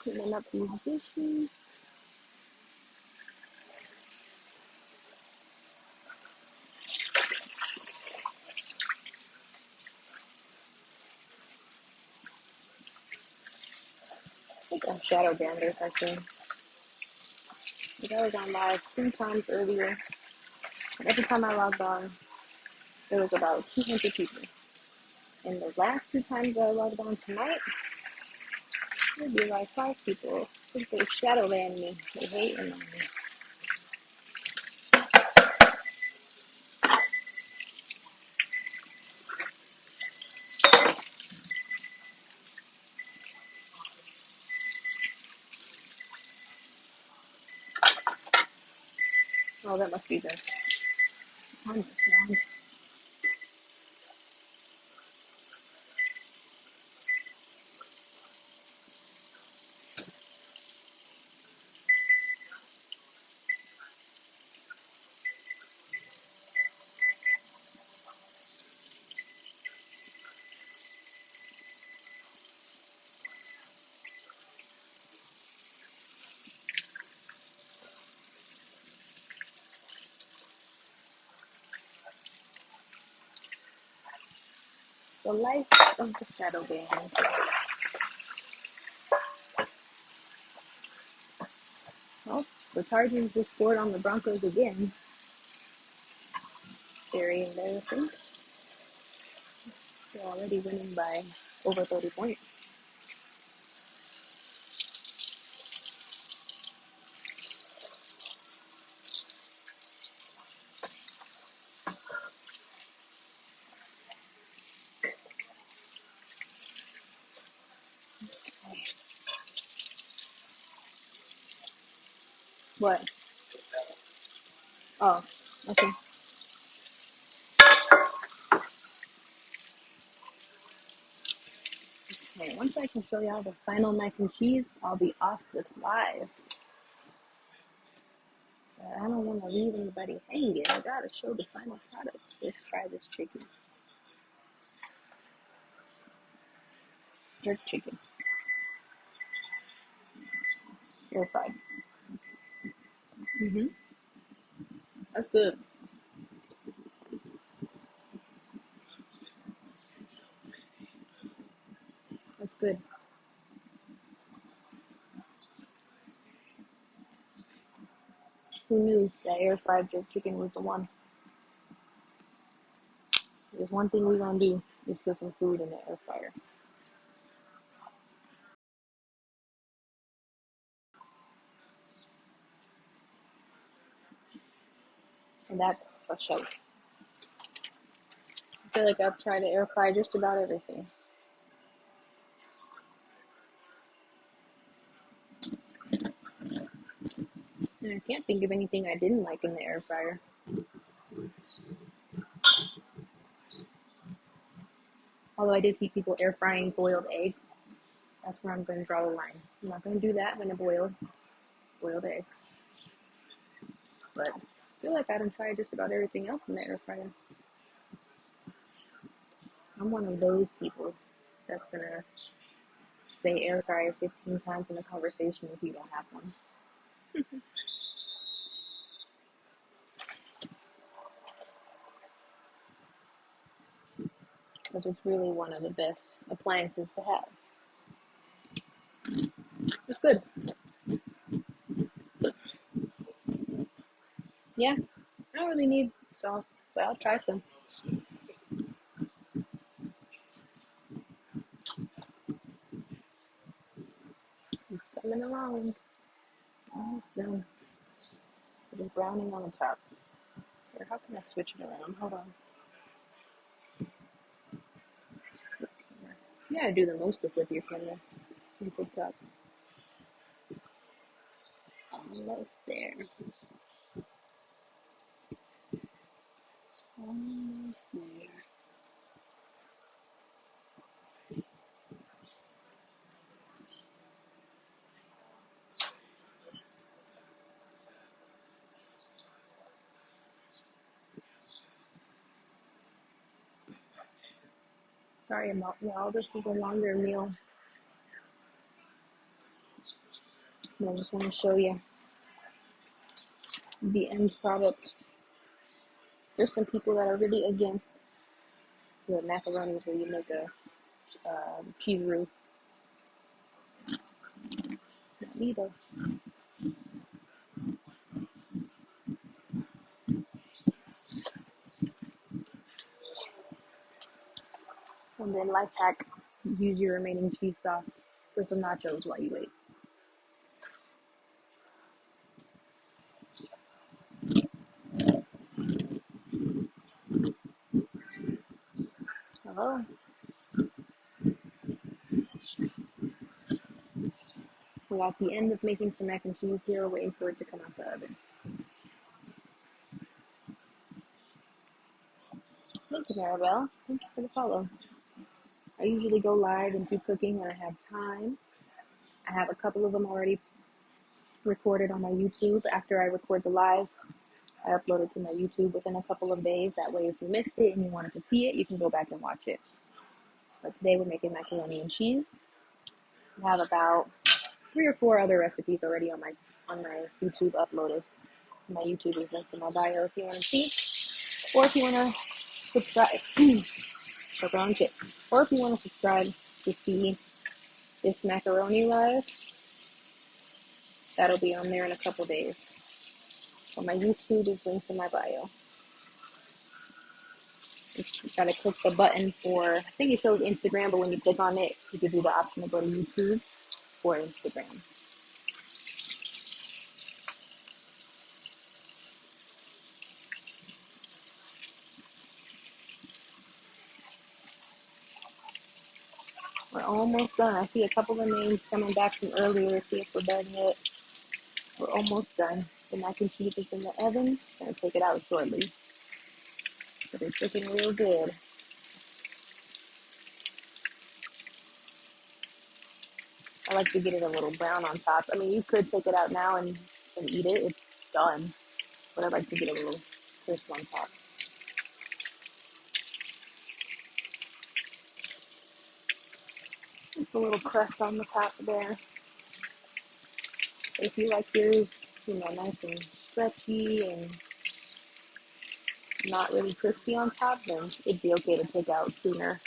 cleaning up these dishes. I think I'm shadow banners, I think. I was on live 2 times earlier. And every time I logged on, there was about 200 people. And the last 2 times I logged on tonight, there'd be like 5 people. I think they shadow banned me. They hating on me. Oh, that must be the time. The life of the shadow band. Well, the Chargers just scored on the Broncos again. Very embarrassing. They're already winning by over 30 points. What? Oh, okay. Okay, once I can show y'all the final mac and cheese, I'll be off this live. But I don't want to leave anybody hanging. I gotta show the final product. Let's try this chicken. Jerk chicken. Air fried. That's good. That's good. Who knew that air fried jerk chicken was the one? There's one thing we're gonna do is put some food in the air fryer. And that's a show. I feel like I've tried to air fry just about everything. And I can't think of anything I didn't like in the air fryer. Although I did see people air frying boiled eggs. That's where I'm going to draw the line. I'm not going to do that when I boil boiled eggs. But I feel like I done tried just about everything else in the air fryer. I'm one of those people that's going to say air fryer 15 times in a conversation if you don't have one. Because it's really one of the best appliances to have. It's good. Yeah, I don't really need sauce, but I'll try some. It's coming along. Almost done. Put a browning on the top. Here, how can I switch it around? Hold on. You gotta do the most to flip your camera on TikTok. Almost there. Almost there. Sorry about y'all. This is a longer meal. I just want to show you the end product. There's some people that are really against the macaronis where you make a cheese roux. Not me though. And then life hack, use your remaining cheese sauce for some nachos while you wait. Hello. We're at the end of making some mac and cheese here, waiting for it to come out the oven. Thank you, Maribel. Thank you for the follow. I usually go live and do cooking when I have time. I have a couple of them already recorded on my YouTube. After I record the live, I upload it to my YouTube within a couple of days. That way, if you missed it and you wanted to see it, you can go back and watch it. But today we're making macaroni and cheese. I have about 3 or 4 other recipes already on my YouTube uploaded. My YouTube is linked in my bio if you want to see, or if you want to subscribe. Pepperoni chip. Or if you want to subscribe to see this macaroni live, that'll be on there in a couple days. So my YouTube is linked in my bio. You gotta click the button for, I think it shows Instagram, but when you click on it, it gives you the option to go to YouTube or Instagram. We're almost done. I see a couple of names coming back from earlier. See if we're done yet. We're almost done. The mac and cheese is in the oven. I'm gonna take it out shortly. But it's looking real good. I like to get it a little brown on top. I mean, you could take it out now and eat it. It's done. But I like to get a little crisp on top. Just a little crust on the top there. If you like yours, nice and stretchy and not really crispy on top, then it'd be okay to take out sooner.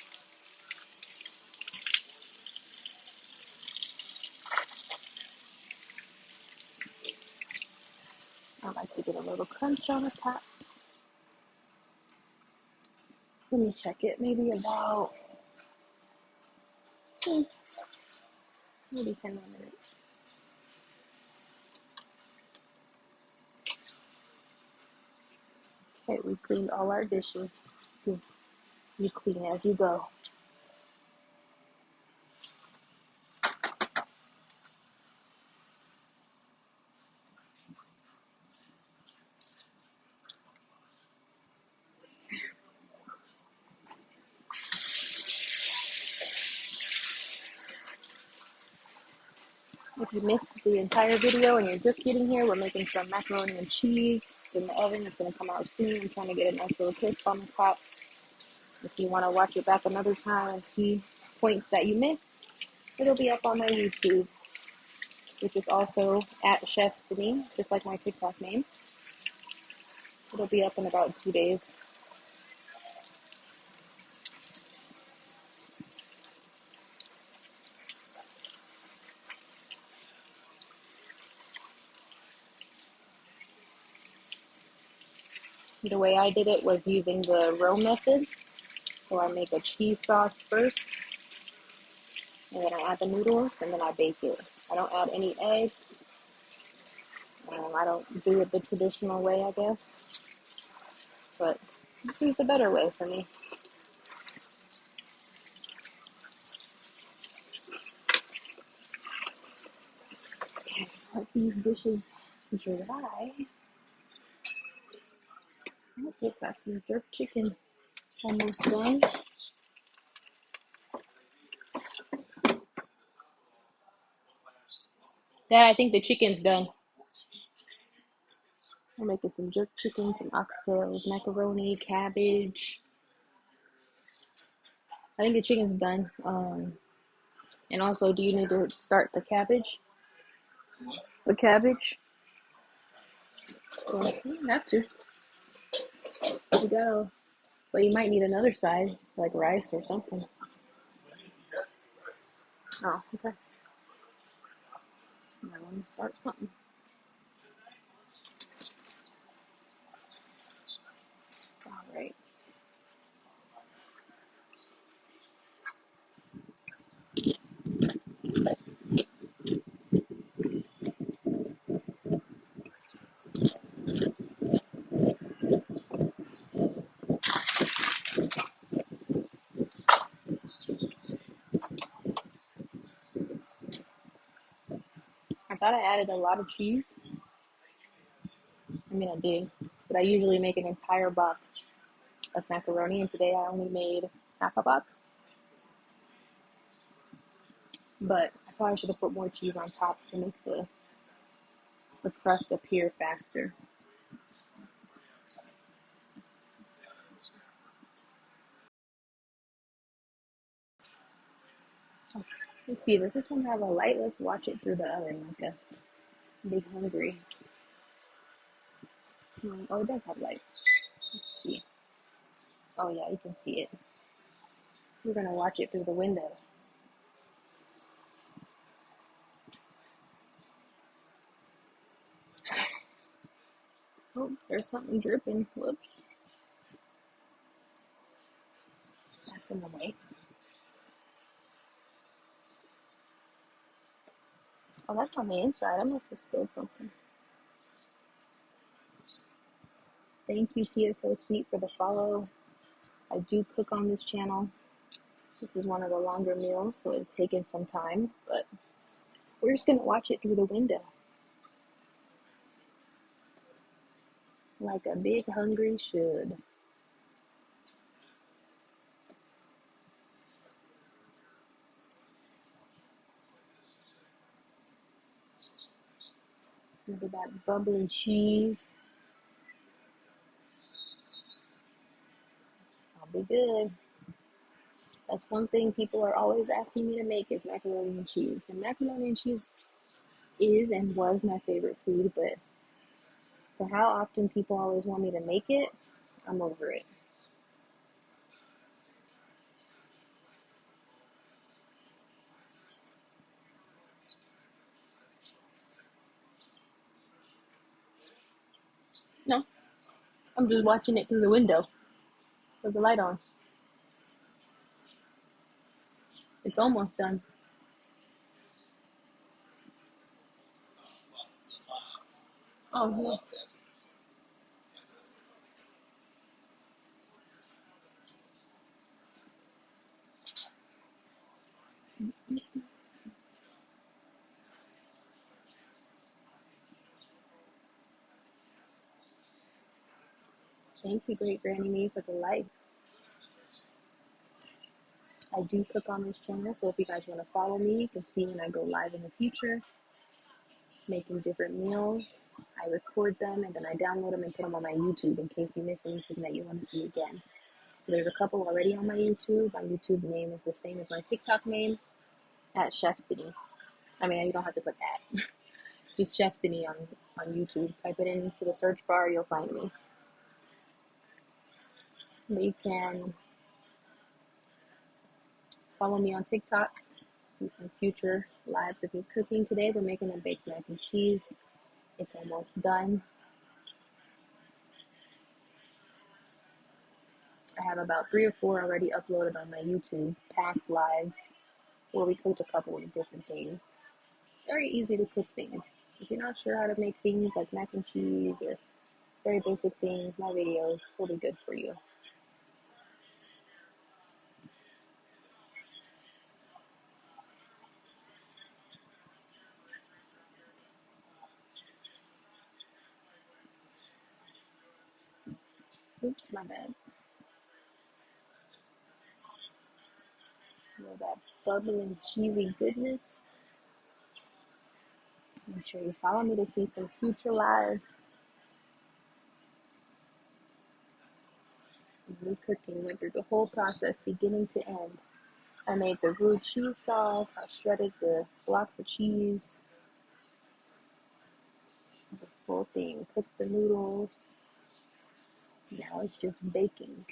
I like to get a little crunch on the top. Let me check it. Maybe about maybe 10 more minutes. Okay, we cleaned all our dishes because you clean as you go. If you missed the entire video and you're just getting here, we're making some macaroni and cheese in the oven. It's going to come out soon. I'm trying to get a nice little crisp on the top. If you want to watch it back another time and see points that you missed, it'll be up on my YouTube, which is also at Chefstiny, just like my TikTok name. It'll be up in about 2 days. The way I did it was using the Roux method. So I make a cheese sauce first, and then I add the noodles, and then I bake it. I don't add any eggs. I don't do it the traditional way, I guess. But this is the better way for me. Okay, let these dishes dry. We've got some jerk chicken almost done. Dad, I think the chicken's done. We're making some jerk chicken, some oxtails, macaroni, cabbage. I think the chicken's done. And also, do you need to start the cabbage? The cabbage? Well, you don't have to. You go. But you might need another side, like rice or something. Oh, okay. I want to start something. All right. I thought I added a lot of cheese. I mean, I did. But I usually make an entire box of macaroni, and today I only made half a box. But I probably should have put more cheese on top to make the crust appear faster. Let's see, does this one have a light? Let's watch it through the oven like a big hungry. Oh, it does have light. Let's see. Oh yeah, you can see it. We're gonna watch it through the window. Oh, there's something dripping. Whoops. That's in the way. Oh, that's on the inside. I must have spilled something. Thank you, Tia So Sweet, for the follow. I do cook on this channel. This is one of the longer meals, so it's taken some time, but we're just gonna watch it through the window. like a big hungry should. Look at that bubbly cheese. I'll be good. That's one thing people are always asking me to make is macaroni and cheese. And macaroni and cheese is and was my favorite food, but for how often people always want me to make it, I'm over it. No, I'm just watching it through the window with the light on. It's almost done. Oh, yeah. Thank you, Great Granny Me, for the likes. I do cook on this channel, so if you guys want to follow me, you can see when I go live in the future, making different meals. I record them and then I download them and put them on my YouTube in case you miss anything that you want to see again. So there's a couple already on my YouTube. My YouTube name is the same as my TikTok name, at Chefstiny. I mean, you don't have to put at. Just Chefstiny on YouTube. Type it into the search bar, you'll find me. But you can follow me on TikTok. See some future lives of me cooking. Today we're making a baked mac and cheese. It's almost done. I have about 3 or 4 already uploaded on my YouTube, past lives, where we cooked a couple of different things. Very easy to cook things. If you're not sure how to make things like mac and cheese or very basic things, my videos will be good for you. Oops, my bad. You know, that bubbly and cheesy goodness. Make sure you follow me to see some future lives. Me cooking went through the whole process, beginning to end. I made the Roux cheese sauce. I shredded the blocks of cheese. The full thing. Cooked the noodles. Now it's just baking.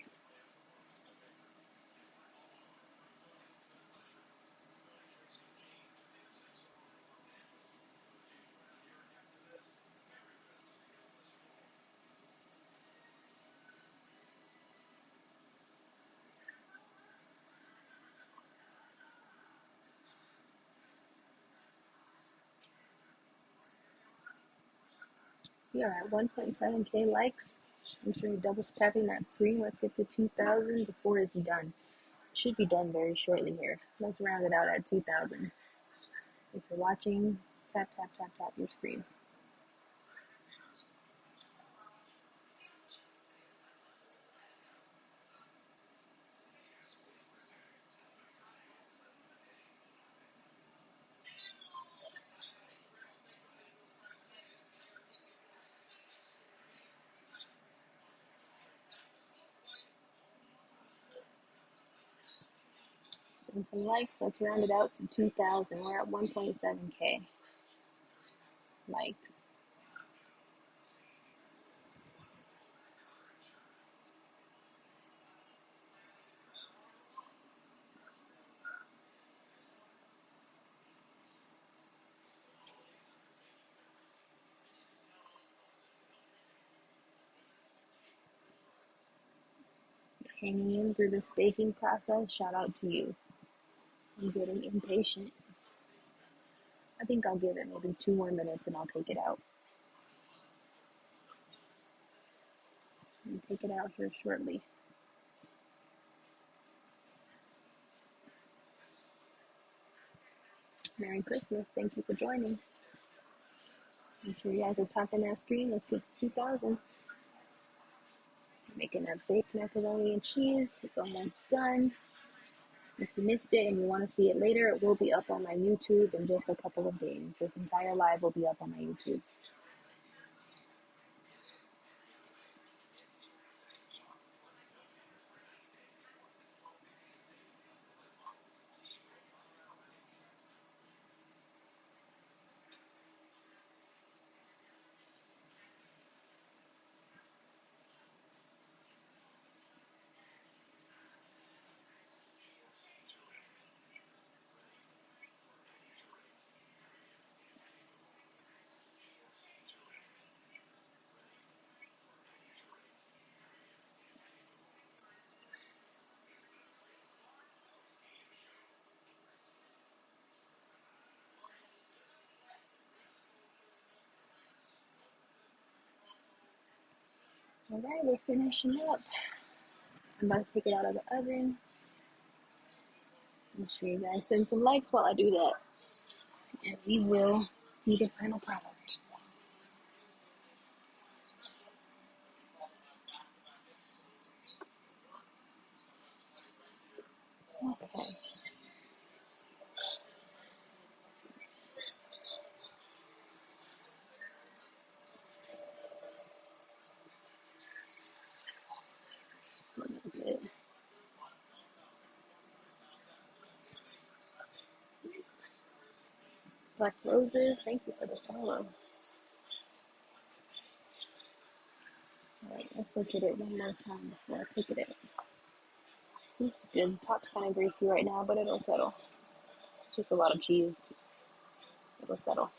We are at 1.7K likes. Make sure you're double tapping that screen. Let's get to 2,000 before it's done. It should be done very shortly here. Let's round it out at 2,000. If you're watching, tap, tap, tap, tap your screen. Send some likes. Let's round it out to 2,000. We're at 1.7K likes. Hanging in through this baking process. Shout out to you. I'm getting impatient. I think I'll give it maybe 2 more minutes and I'll take it out. I'll take it out here shortly. Merry Christmas. Thank you for joining. I'm sure you guys are tapping that screen. Let's get to 2,000. Making a baked macaroni and cheese. It's almost done. If you missed it and you want to see it later, it will be up on my YouTube in just a couple of days. This entire live will be up on my YouTube. Alright, we're finishing up. I'm about to take it out of the oven. Make sure you guys send some likes while I do that. And we will see the final product. Okay. A little bit. Black Roses, thank you for the follow. Alright, let's look at it one more time before I take it out. This is good. Top's kind of greasy right now, but it'll settle. Just a lot of cheese. It'll settle.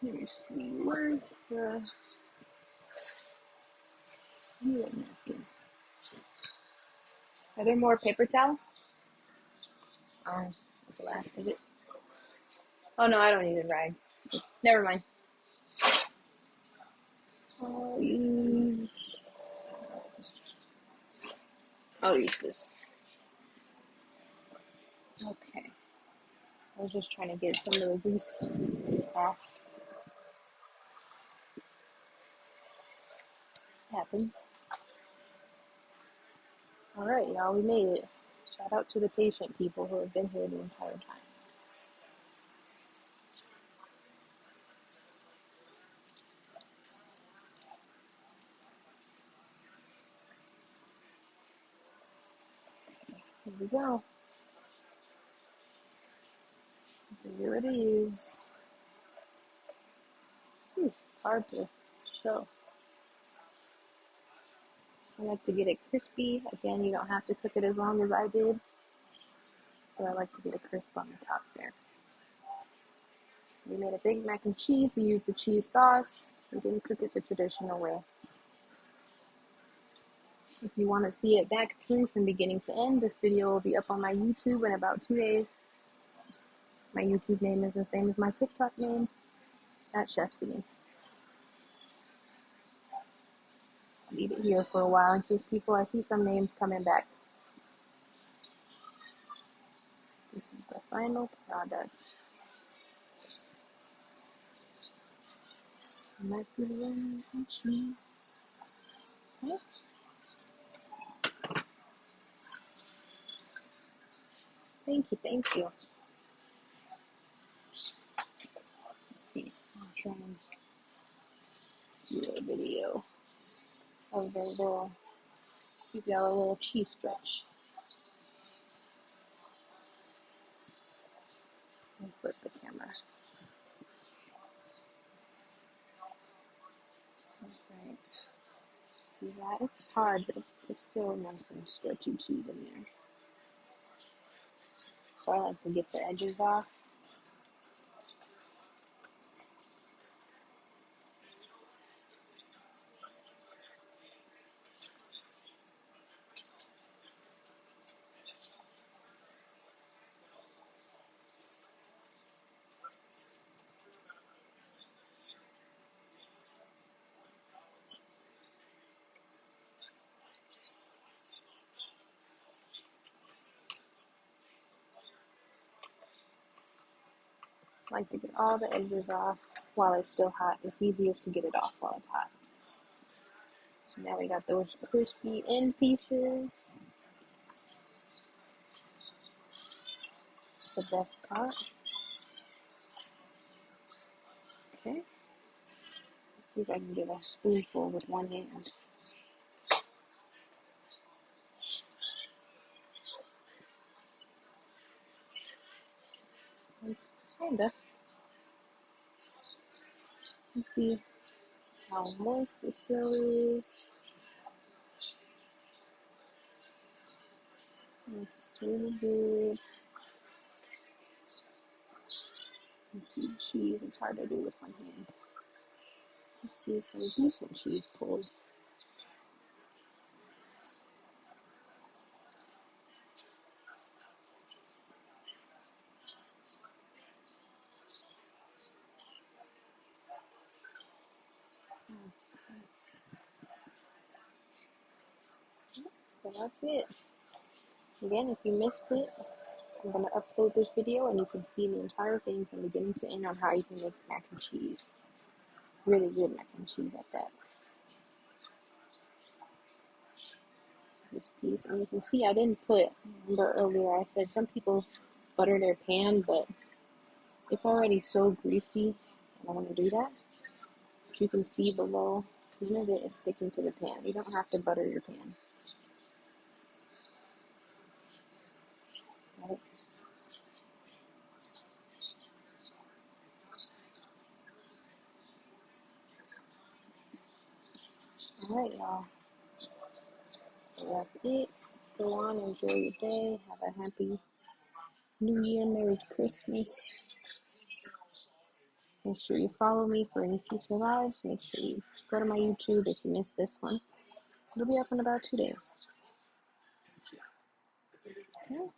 Let me see, where's the napkin? Are there more paper towel? Oh, that's the last of it. Oh no, I don't need a rag. Never mind. I'll use this. Okay. I was just trying to get some of the grease off. Happens. Alright, y'all, we made it. Shout out to the patient people who have been here the entire time. Here we go. Here it is. Hard to show. I like to get it crispy. Again, you don't have to cook it as long as I did, but I like to get it crisp on the top there. So we made a big mac and cheese. We used the cheese sauce. We didn't cook it the traditional way. If you want to see it back through from beginning to end, this video will be up on my YouTube in about 2 days. My YouTube name is the same as my TikTok name, at Chefstiny. Leave it here for a while in case I see some names coming back. This is the final product. Macaroni and cheese. Okay. Thank you. Let's see. I'll try and do a video of the little, give y'all a little cheese stretch. And flip the camera. Alright. See that? It's hard, but it's still nice and stretchy cheese in there. So I like to get the edges off like to get all the edges off while it's still hot. It's easiest to get it off while it's hot. So now we got those crispy end pieces. The best part. Okay. Let's see if I can get a spoonful with one hand. Kinda. Let's see how moist it still is. It's really good. Let's see, cheese. It's hard to do with one hand. Let's see some decent cheese pulls. So that's it. Again, if you missed it, I'm going to upload this video and you can see the entire thing from beginning to end on how you can make mac and cheese. Really good mac and cheese at that. This piece, and you can see I didn't put, remember earlier I said some people butter their pan, but it's already so greasy. I don't want to do that. But you can see below, none of it is sticking to the pan. You don't have to butter your pan. Right? Alright, y'all. So that's it. Go on, enjoy your day. Have a happy New Year, Merry Christmas. Make sure you follow me for any future lives. Make sure you go to my YouTube if you missed this one. It'll be up in about 2 days. Okay.